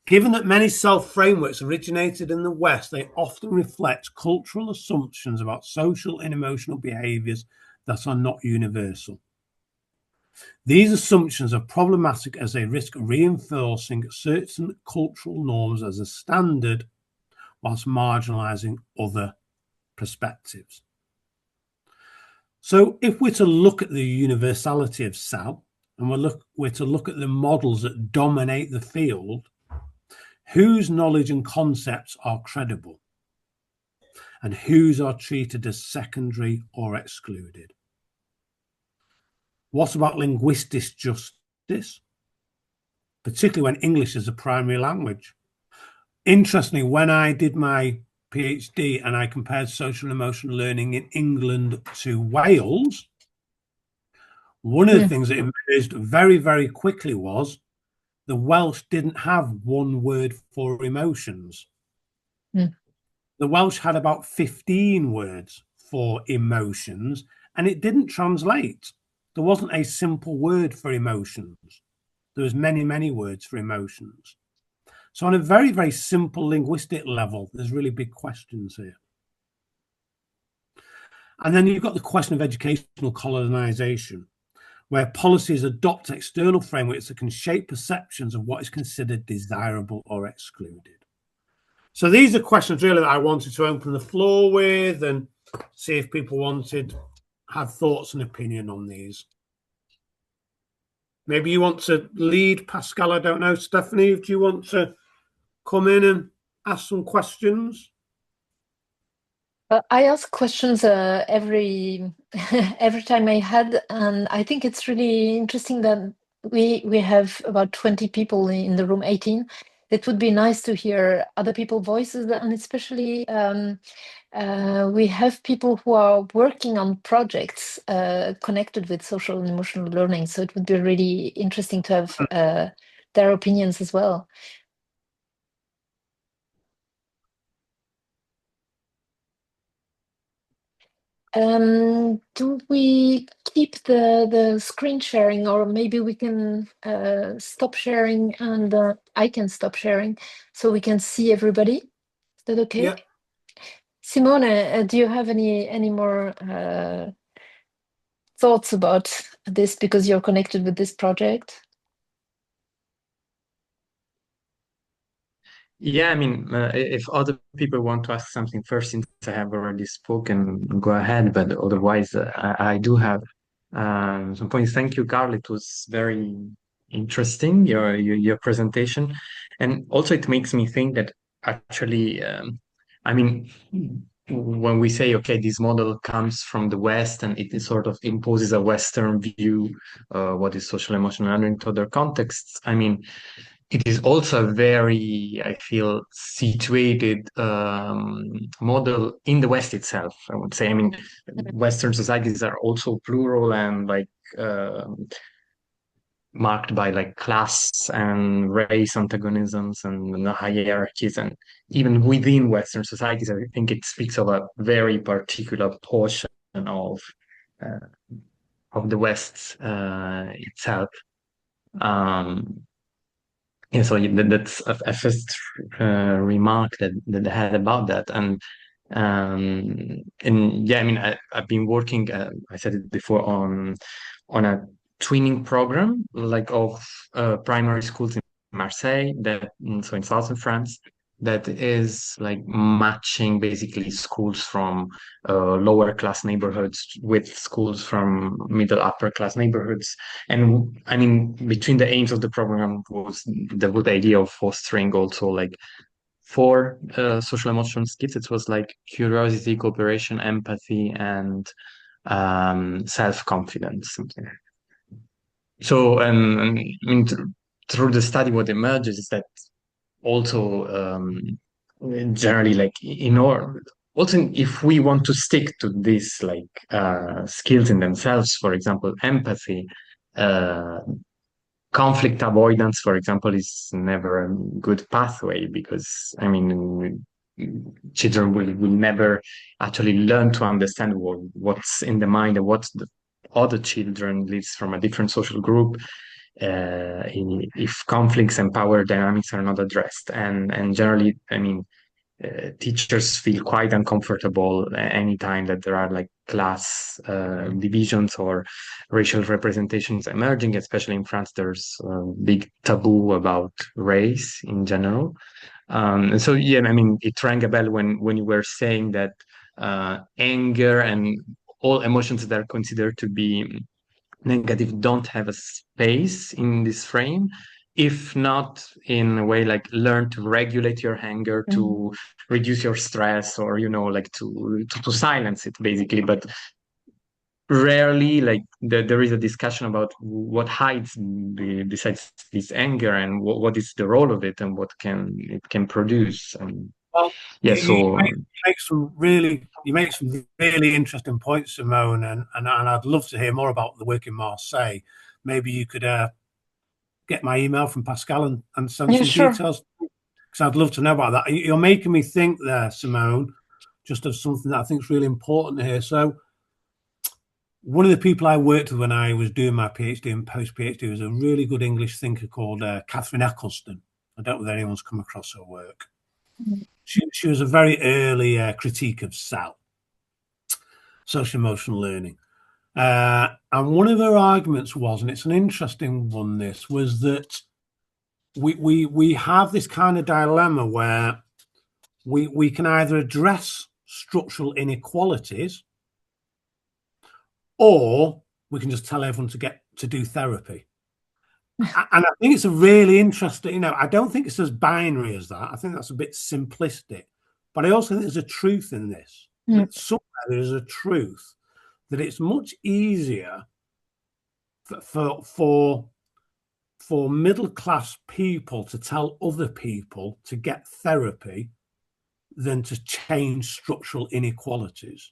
Given that many CEL frameworks originated in the West, they often reflect cultural assumptions about social and emotional behaviours that are not universal. These assumptions are problematic as they risk reinforcing certain cultural norms as a standard whilst marginalising other perspectives. So if we're to look at the universality of CEL, and we're to look at the models that dominate the field, whose knowledge and concepts are credible and whose are treated as secondary or excluded? What about linguistic justice, particularly when English is a primary language? Interestingly, when I did my PhD and I compared social and emotional learning in England to Wales, one of the things that emerged very, very quickly was the Welsh didn't have one word for emotions. The Welsh had about 15 words for emotions, and it didn't translate. There wasn't a simple word for emotions. There was many, many words for emotions. So on a very, very simple linguistic level, there's really big questions here. And then you've got the question of educational colonization, where policies adopt external frameworks that can shape perceptions of what is considered desirable or excluded. So these are questions really that I wanted to open the floor with and see if people had thoughts and opinion on these. Maybe you want to lead, Pascal, I don't know. Stephanie, do you want to come in and ask some questions? I ask questions every time I had, and I think it's really interesting that we have about 20 people in the room, 18. It would be nice to hear other people's voices, and especially we have people who are working on projects connected with social and emotional learning. So it would be really interesting to have their opinions as well. Do we keep the screen sharing, or maybe we can stop sharing and I can stop sharing so we can see everybody? Is that okay? Yeah. Simone, do you have any more thoughts about this because you're connected with this project? Yeah, I mean, if other people want to ask something first, since I have already spoken, go ahead. But otherwise, I do have some points. Thank you, Carl. It was very interesting, your presentation. And also it makes me think that actually, I mean, when we say, okay, this model comes from the West and it sort of imposes a Western view, what is social emotional learning to other contexts, I mean, it is also a very, I feel, situated model in the West itself, I would say. I mean, Western societies are also plural and like marked by like class and race antagonisms and hierarchies. And even within Western societies, I think it speaks of a very particular portion of the West itself. Yeah, so that's a first remark that I had about that, and yeah, I mean, I've been working, I said it before, on a twinning program like of primary schools in Marseille, so in southern France, that is like matching basically schools from lower class neighborhoods with schools from middle upper class neighborhoods. And I mean, between the aims of the program was the idea of fostering also like four social emotional skills. It was like curiosity, cooperation, empathy, and self-confidence, something. So, I mean, through the study, what emerges is that also generally, like also, if we want to stick to these skills in themselves, for example, empathy, uh, conflict avoidance, for example, is never a good pathway, because I mean, children will never actually learn to understand what's in the mind and what the other children lives from a different social group, if conflicts and power dynamics are not addressed. And generally, I mean, teachers feel quite uncomfortable anytime that there are like class divisions or racial representations emerging. Especially in France, there's a big taboo about race in general. And so, yeah, I mean, it rang a bell when you were saying that anger and all emotions that are considered to be negative don't have a space in this frame, if not in a way like learn to regulate your anger, to reduce your stress, or like to silence it basically. But rarely like there is a discussion about what hides besides this anger, and what is the role of it, and what it can produce. And Well, yeah, you so make some really interesting points, Simone, and I'd love to hear more about the work in Marseille. Maybe you could get my email from Pascal and send some Sure. details, because I'd love to know about that. You're making me think there, Simone, just of something that I think is really important here. So one of the people I worked with when I was doing my PhD and post-PhD was a really good English thinker called Catherine Eccleston. I don't know if anyone's come across her work. She was a very early critique of SEL, social emotional learning. And one of her arguments was, and it's an interesting one, this was that we have this kind of dilemma where we can either address structural inequalities, or we can just tell everyone to do therapy. And I think it's a really interesting, I don't think it's as binary as that. I think that's a bit simplistic, but I also think there's a truth in this. That somewhere there is a truth that it's much easier for middle-class people to tell other people to get therapy than to change structural inequalities.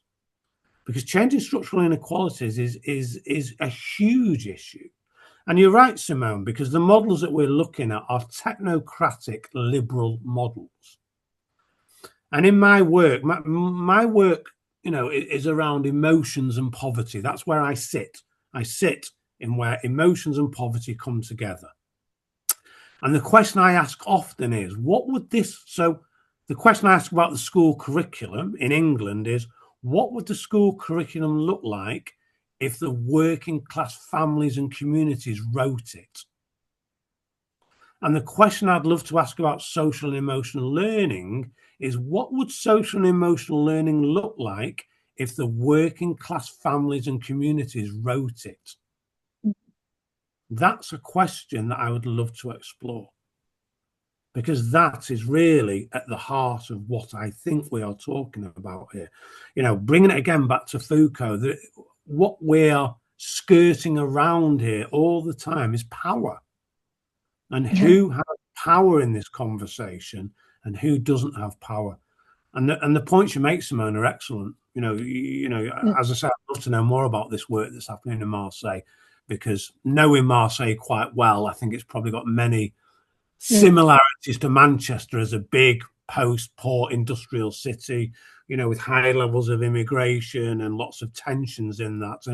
Because changing structural inequalities is a huge issue. And you're right, Simone, because the models that we're looking at are technocratic liberal models. And in my work, my work, is around emotions and poverty. That's where I sit. I sit in where emotions and poverty come together. And the question I ask often is, the question I ask about the school curriculum in England is, what would the school curriculum look like if the working class families and communities wrote it? And the question I'd love to ask about social and emotional learning is, what would social and emotional learning look like if the working class families and communities wrote it? That's a question that I would love to explore, because that is really at the heart of what I think we are talking about here. Bringing it again back to Foucault, that what we're skirting around here all the time is power. And who has power in this conversation and who doesn't have power? And the points you make, Simone, are excellent. As I said, I'd love to know more about this work that's happening in Marseille, because knowing Marseille quite well, I think it's probably got many similarities to Manchester as a big post-port industrial city, with high levels of immigration and lots of tensions in that.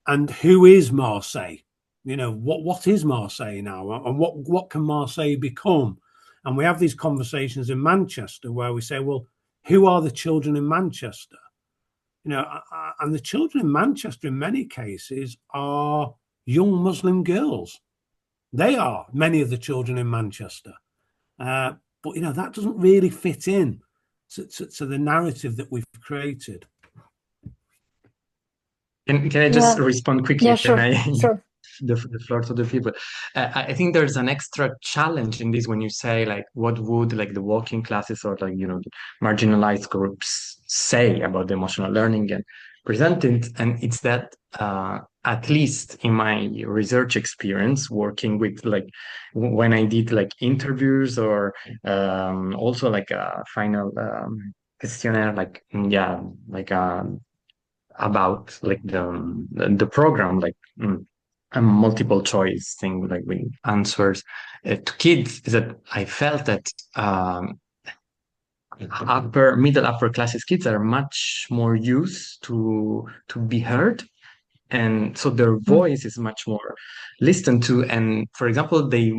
And who is Marseille? What is Marseille now, and what can Marseille become? And we have these conversations in Manchester where we say, well, who are the children in Manchester? And the children in Manchester in many cases are young Muslim girls. They are many of the children in Manchester, but that doesn't really fit in to the narrative that we've created. Can I just respond quickly? Yeah, sure. Sure. The floor to the people. I think there's an extra challenge in this when you say like, what would like the working classes or like the marginalized groups say about the emotional learning and present it, and it's that at least in my research experience working with like when I did like interviews or also like a final questionnaire, like about like the program, like a multiple choice thing, like with answers to kids, is that I felt that middle upper classes kids are much more used to be heard, and so their voice is much more listened to. And for example, they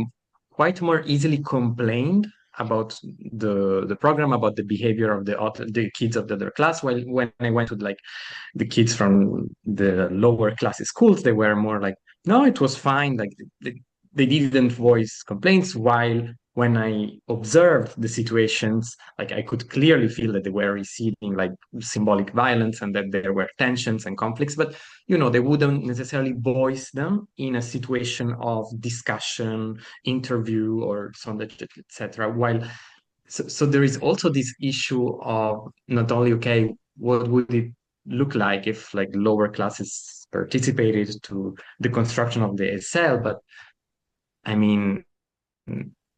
quite more easily complained about the program, about the behavior of the kids of the other class. While when I went to like the kids from the lower class schools, they were more like, no, it was fine. Like they didn't voice complaints. While when I observed the situations, like I could clearly feel that they were receiving like symbolic violence and that there were tensions and conflicts. But they wouldn't necessarily voice them in a situation of discussion, interview, or so on, etc. While so there is also this issue of not only, okay, what would it look like if like lower classes participated to the construction of the SL, but I mean,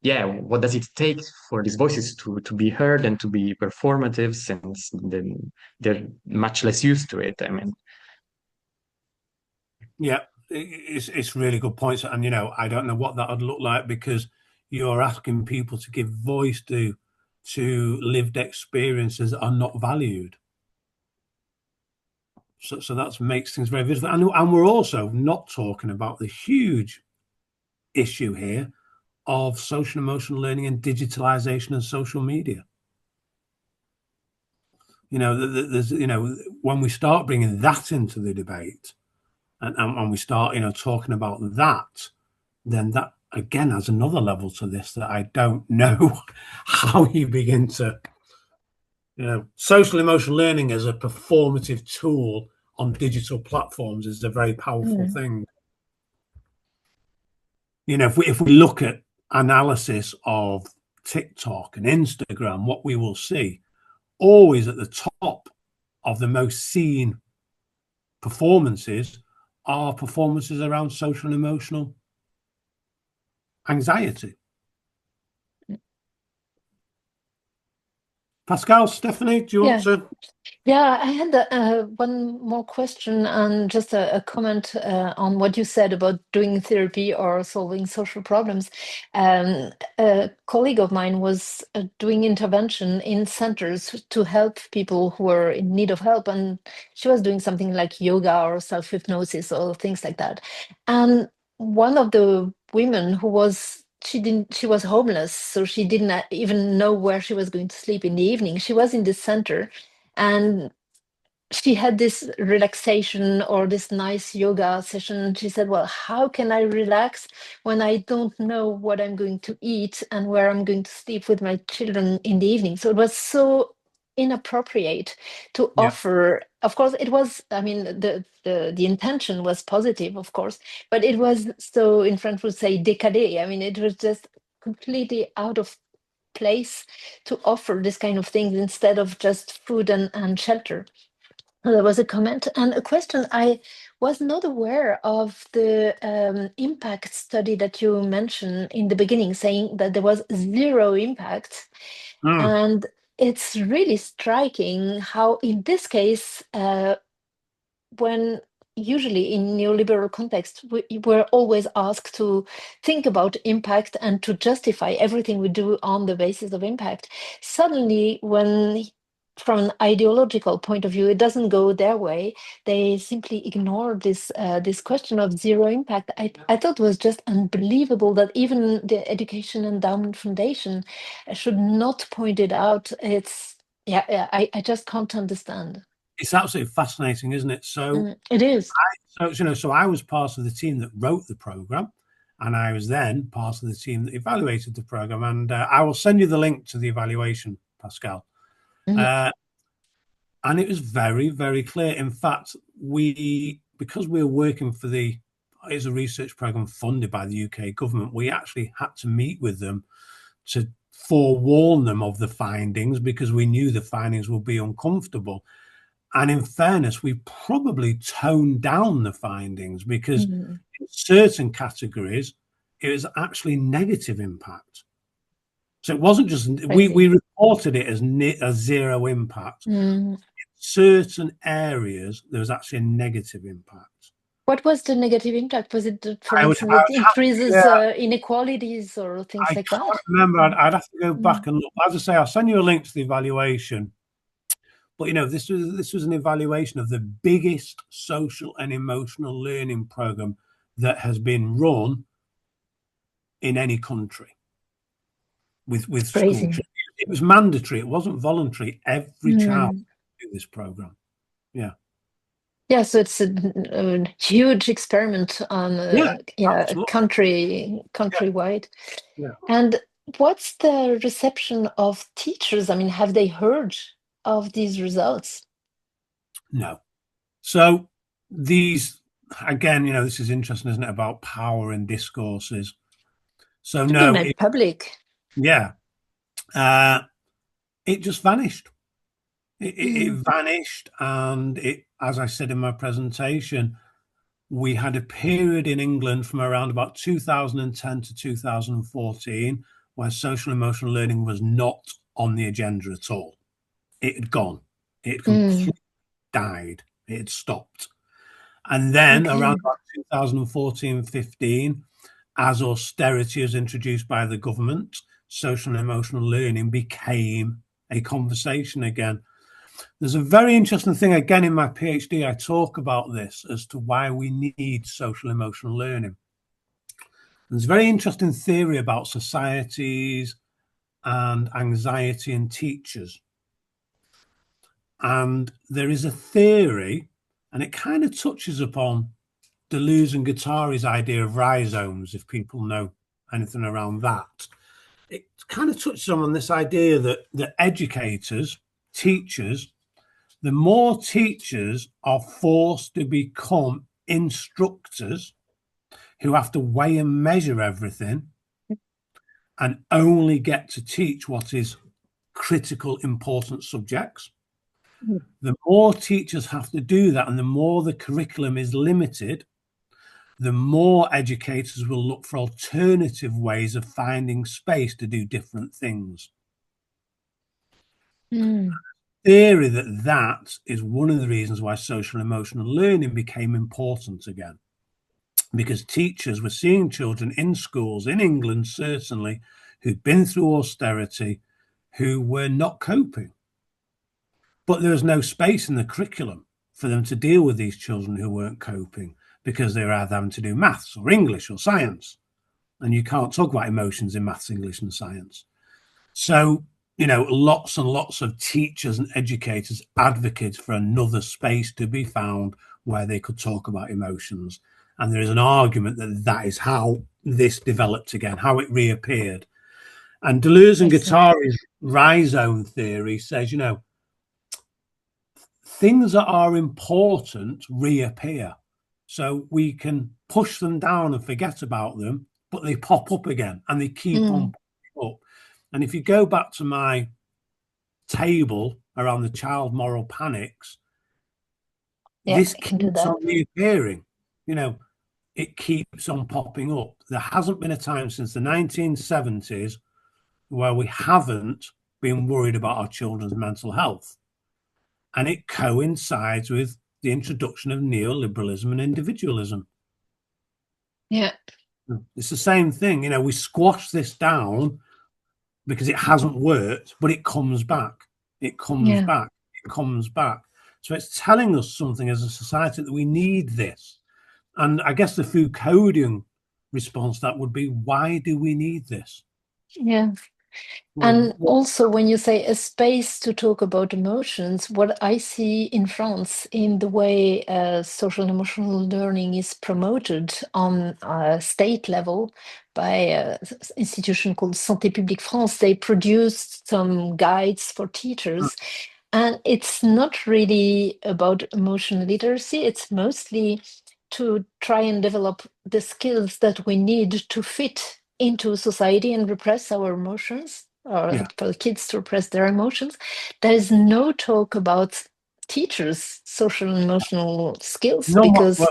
yeah, what does it take for these voices to be heard and to be performative, since then they're much less used to it? I mean, yeah, it's really good points, and I don't know what that would look like, because you're asking people to give voice to lived experiences that are not valued. So that makes things very visible, and we're also not talking about the huge issue here of social emotional learning and digitalization and social media. There's when we start bringing that into the debate, and we start talking about that, then that again adds another level to this that I don't know how you begin to. Social emotional learning as a performative tool on digital platforms is a very powerful thing. If we look at analysis of TikTok and Instagram, what we will see always at the top of the most seen performances are performances around social and emotional anxiety. Pascal, Stephanie, do you want to? Yeah, I had one more question and just a comment on what you said about doing therapy or solving social problems. A colleague of mine was doing intervention in centers to help people who were in need of help, and she was doing something like yoga or self-hypnosis or things like that. And one of the women she was homeless, so she didn't even know where she was going to sleep in the evening. She was in this center, and she had this relaxation or this nice yoga session. She said, well, how can I relax when I don't know what I'm going to eat and where I'm going to sleep with my children in the evening? So it was so inappropriate to offer. Of course, it was, I mean, the intention was positive, of course, but it was, so in French would say décalé. I mean, it was just completely out of place to offer this kind of things instead of just food and shelter. There was a comment and a question. I was not aware of the impact study that you mentioned in the beginning, saying that there was zero impact. And it's really striking how, in this case, when usually in neoliberal context, we're always asked to think about impact and to justify everything we do on the basis of impact. Suddenly, when from an ideological point of view, it doesn't go their way, they simply ignore this question of zero impact. I thought it was just unbelievable that even the Education Endowment Foundation should not point it out. I just can't understand. It's absolutely fascinating, isn't it? So it is. So I was part of the team that wrote the program, and I was then part of the team that evaluated the program. And I will send you the link to the evaluation, Pascal. And it was very, very clear. In fact, because we were working it's a research program funded by the UK government, we actually had to meet with them to forewarn them of the findings, because we knew the findings would be uncomfortable. And in fairness, we probably toned down the findings, because in certain categories, it was actually negative impact. So it wasn't just, we reported it as a zero impact. In certain areas, there was actually a negative impact. What was the negative impact? Was it, for instance, it increases inequalities or things like that? I can't remember. I'd have to go back and look. As I say, I'll send you a link to the evaluation. But, you know, this was an evaluation of the biggest social and emotional learning program that has been run in any country with schools. It was mandatory. It wasn't voluntary. Every child do this program. Yeah. Yeah, so it's a huge experiment on countrywide. Yeah. And what's the reception of teachers? I mean, have they heard of these results? No. So these, again, you know, this is interesting, isn't it, about power and discourses. So no, it, public. Yeah. It just vanished. It vanished, and it, as I said in my presentation, we had a period in England from around about 2010 to 2014 where social emotional learning was not on the agenda at all. It had gone. It had completely died. It had stopped. And then around about 2014-15, as austerity was introduced by the government, social and emotional learning became a conversation again. There's a very interesting thing, again, in my PhD, I talk about this as to why we need social emotional learning. There's a very interesting theory about societies and anxiety and teachers. And there is a theory, and it kind of touches upon Deleuze and Guattari's idea of rhizomes, if people know anything around that. It kind of touches on this idea that educators, teachers, the more teachers are forced to become instructors who have to weigh and measure everything and only get to teach what is critical, important subjects. The more teachers have to do that, and the more the curriculum is limited, the more educators will look for alternative ways of finding space to do different things. Theory that is one of the reasons why social and emotional learning became important again, because teachers were seeing children in schools in England, certainly, who'd been through austerity, who were not coping. But there was no space in the curriculum for them to deal with these children who weren't coping, because they were either having to do maths or English or science. And you can't talk about emotions in maths, English and science. So, you know, lots and lots of teachers and educators advocated for another space to be found where they could talk about emotions. And there is an argument that that is how this developed again, how it reappeared. And Deleuze and Guattari's rhizome theory says, you know, things that are important reappear. So we can push them down and forget about them, but they pop up again and they keep on popping up. And if you go back to my table around the child moral panics, this keeps on reappearing. You know, it keeps on popping up. There hasn't been a time since the 1970s where we haven't been worried about our children's mental health. And it coincides with the introduction of neoliberalism and individualism. Yeah. It's the same thing. You know, we squash this down because it hasn't worked, but it comes back. It comes back. It comes back. So it's telling us something as a society that we need this. And I guess the Foucauldian response to that would be, why do we need this? Yeah. And also, when you say a space to talk about emotions, what I see in France in the way social and emotional learning is promoted on a state level by an institution called Santé Publique France, they produced some guides for teachers. And it's not really about emotional literacy, it's mostly to try and develop the skills that we need to fit into society and repress our emotions, or for kids to repress their emotions. There is no talk about teachers' social and emotional skills, because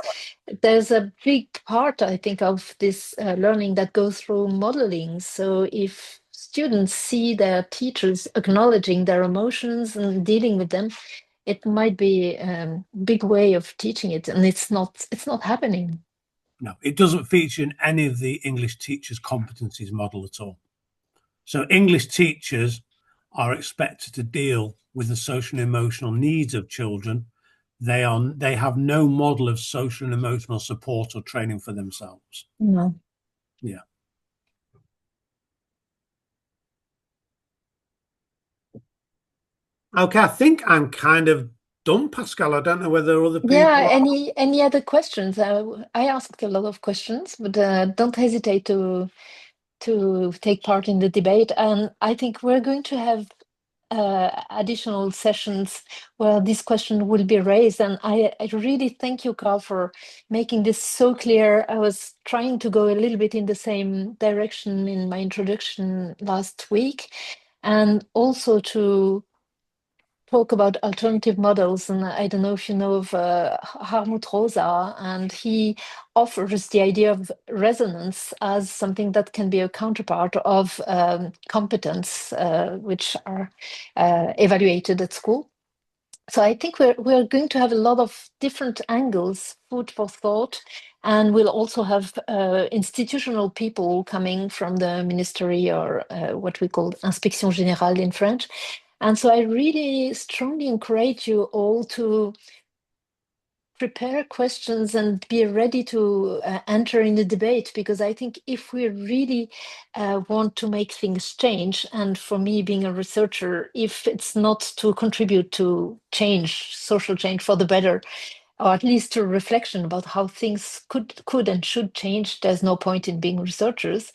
there's a big part, I think, of this learning that goes through modeling. So if students see their teachers acknowledging their emotions and dealing with them, it might be a big way of teaching it, and it's not happening. No, it doesn't feature in any of the English teachers' competencies model at all. So English teachers are expected to deal with the social and emotional needs of children. They have no model of social and emotional support or training for themselves. No. Yeah. Okay, I think I'm kind of done, Pascal. I don't know whether other people. Yeah, any other questions? I asked a lot of questions, but don't hesitate to take part in the debate. And I think we're going to have additional sessions where this question will be raised. And I really thank you, Carl, for making this so clear. I was trying to go a little bit in the same direction in my introduction last week, and also to talk about alternative models. And I don't know if you know of Harmut Rosa, and he offers the idea of resonance as something that can be a counterpart of competence, which are evaluated at school. So I think we're going to have a lot of different angles, food for thought, and we'll also have institutional people coming from the ministry, or what we call inspection générale in French. And so I really strongly encourage you all to prepare questions and be ready to enter in the debate, because I think if we really want to make things change, and for me being a researcher, if it's not to contribute to change, social change for the better, or at least a reflection about how things could and should change, there's no point in being researchers.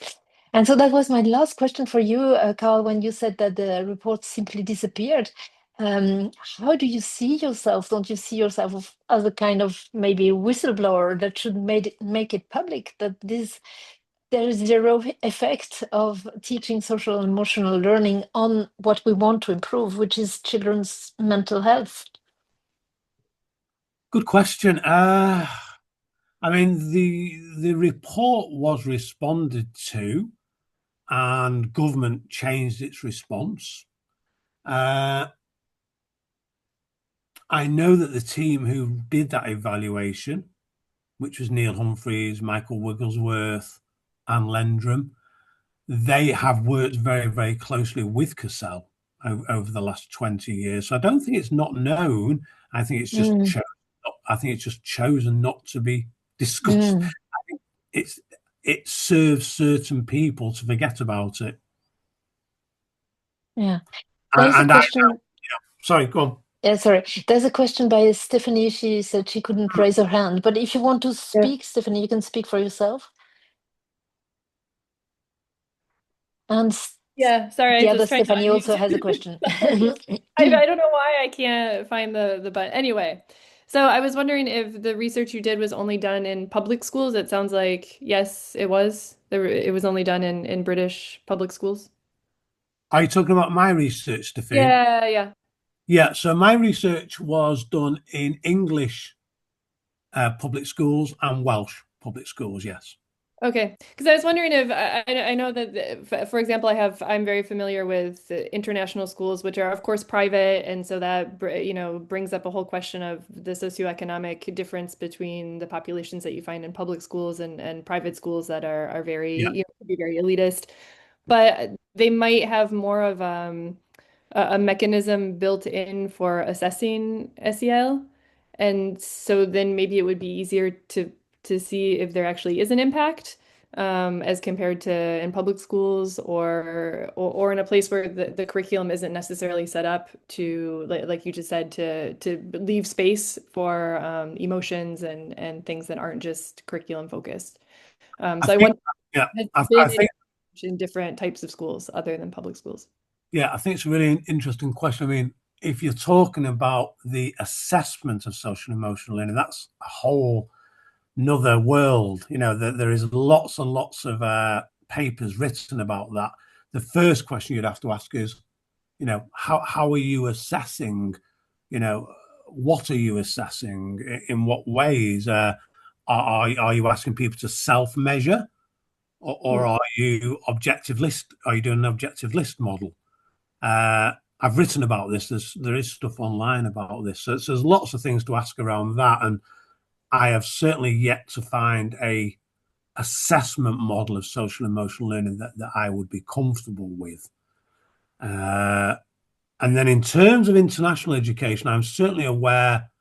And so that was my last question for you, Carl, when you said that the report simply disappeared. How do you see yourself? Don't you see yourself as a kind of maybe whistleblower that should make it public that there is zero effect of teaching social and emotional learning on what we want to improve, which is children's mental health? Good question. I mean, the report was responded to, and government changed its response. I know that the team who did that evaluation, which was Neil Humphreys, Michael Wigglesworth, and Lendrum, they have worked very, very closely with CASEL over the last 20 years. So I don't think it's not known. I think it's just I think it's just chosen not to be discussed. I think it serves certain people to forget about it. Yeah. There's a question. Sorry, go on. Yeah, sorry. There's a question by Stephanie. She said she couldn't raise her hand, but if you want to speak, Stephanie, you can speak for yourself. And yeah, sorry, the I other just tried to Stephanie unmute. also has a question. I don't know why I can't find the button. Anyway, so I was wondering if the research you did was only done in public schools. It sounds like yes, it was. It was only done in British public schools. Are you talking about my research, Stephanie? Yeah. Yeah, so my research was done in English public schools and Welsh public schools, yes. Okay, because I was wondering if I know that, for example, I'm very familiar with international schools, which are of course private, and so that brings up a whole question of the socioeconomic difference between the populations that you find in public schools and private schools that are very could be very elitist, but they might have more of a mechanism built in for assessing SEL, and so then maybe it would be easier to see if there actually is an impact as compared to in public schools or in a place where the curriculum isn't necessarily set up to, like you just said, to leave space for emotions and things that aren't just curriculum focused. So I wonder, I think in different types of schools other than public schools. Yeah, I think it's a really interesting question. I mean, if you're talking about the assessment of social and emotional learning, that's a whole another world. There is lots and lots of papers written about that. The first question you'd have to ask is, how are you assessing? What are you assessing? In what ways? Are you asking people to self-measure, or are you objective list? Are you doing an objective list model? I've written about this. There is stuff online about this. So there's lots of things to ask around that, and I have certainly yet to find a assessment model of social emotional learning that I would be comfortable with. And then in terms of international education, I'm certainly aware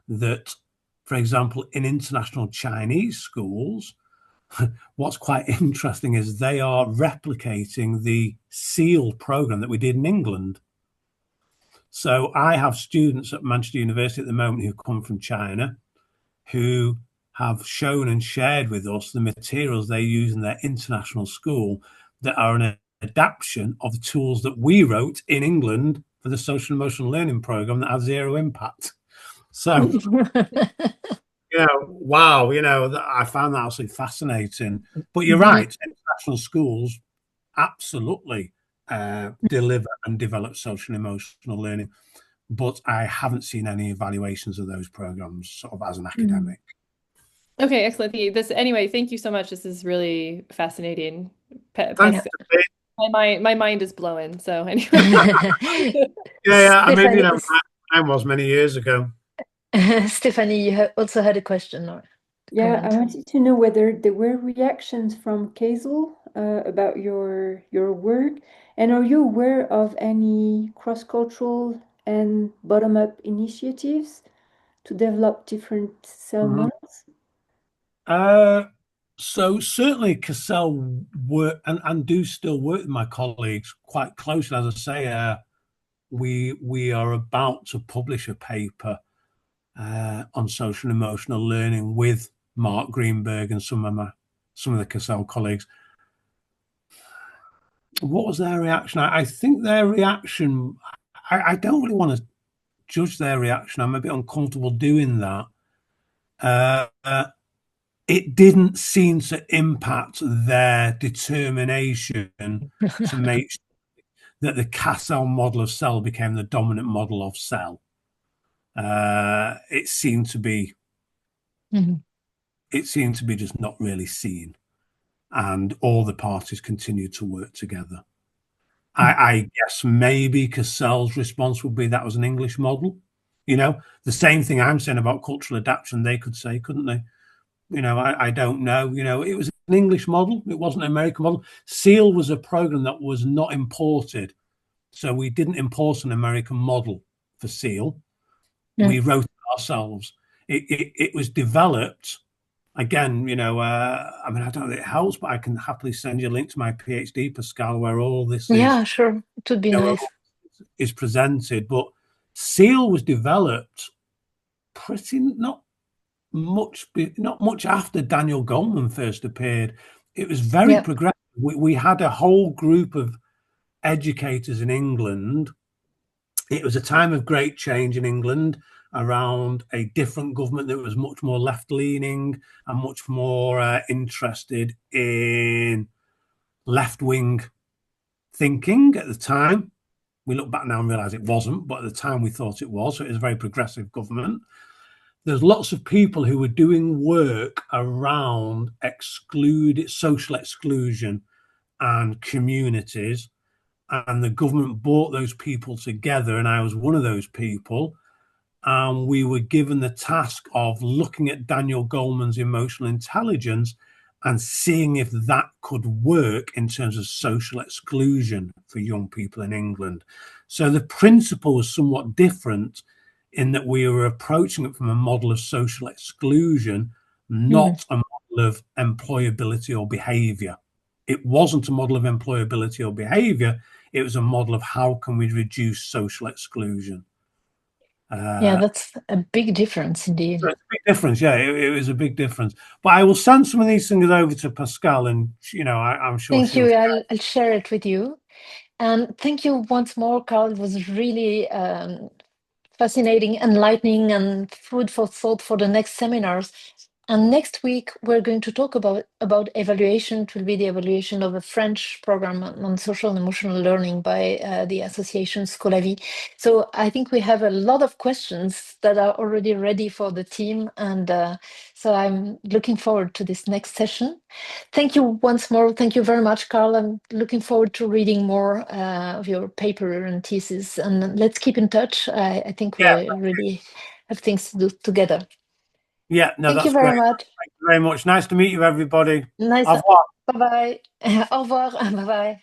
that, for example, in international Chinese schools, what's quite interesting is they are replicating the SEAL program that we did in England. So I have students at Manchester University at the moment who come from China, who have shown and shared with us the materials they use in their international school that are an adaptation of the tools that we wrote in England for the social emotional learning program that have zero impact. So, wow, I found that absolutely fascinating. But you're right, international schools absolutely deliver and develop social emotional learning. But I haven't seen any evaluations of those programs sort of as an academic. Okay, excellent. Thank you so much. This is really fascinating. My mind is blown. So anyway. I mean, mine was many years ago. Stephanie, you also had a question, or comment? I wanted to know whether there were reactions from Kazel about your work, and are you aware of any cross-cultural and bottom-up initiatives to develop different cell models? So certainly Cassell work and do still work with my colleagues quite closely. As I say, we are about to publish a paper on social and emotional learning with Mark Greenberg and some of the Cassell colleagues. What was their reaction? I think their reaction, I don't really want to judge their reaction. I'm a bit uncomfortable doing that. It didn't seem to impact their determination to make sure that the Cassell model of cell became the dominant model of cell. It seemed to be just not really seen, and all the parties continued to work together. I guess maybe Cassell's response would be that was an English model. The same thing I'm saying about cultural adaptation, they could say, couldn't they? I don't know. It was an English model. It wasn't an American model. SEAL was a program that was not imported. So we didn't import an American model for SEAL. We wrote it ourselves. It was developed, again, I mean, I don't know if it helps, but I can happily send you a link to my PhD, Pascal, where all this sure. It would be nice. Is presented. But SEAL was developed not much after Daniel Goleman first appeared. It was very progressive. We had a whole group of educators in England. It was a time of great change in England around a different government that was much more left-leaning and much more interested in left-wing thinking at the time. We look back now and realize it wasn't, but at the time we thought it was. So it was a very progressive government. There's lots of people who were doing work around social exclusion and communities, and the government brought those people together, and I was one of those people, and we were given the task of looking at Daniel Goleman's emotional intelligence and seeing if that could work in terms of social exclusion for young people in England. So the principle was somewhat different in that we were approaching it from a model of social exclusion, not a model of employability or behavior. It wasn't a model of employability or behavior. It was a model of how can we reduce social exclusion. That's a big difference indeed. So it's a big difference. It was a big difference. But I will send some of these things over to Pascal, and I'm sure. Thank you. I'll share it with you. And thank you once more, Carl. It was really fascinating, enlightening, and food for thought for the next seminars. And next week, we're going to talk about evaluation. It will be the evaluation of a French program on social and emotional learning by the association Scolaire. So I think we have a lot of questions that are already ready for the team. And so I'm looking forward to this next session. Thank you once more. Thank you very much, Carl. I'm looking forward to reading more of your paper and thesis. And let's keep in touch. I think we really have things to do together. Yeah, no, Thank you that's very great. much. Thank you very much. Nice to meet you, everybody. Nice. Au revoir. Bye bye. Au revoir. Bye bye.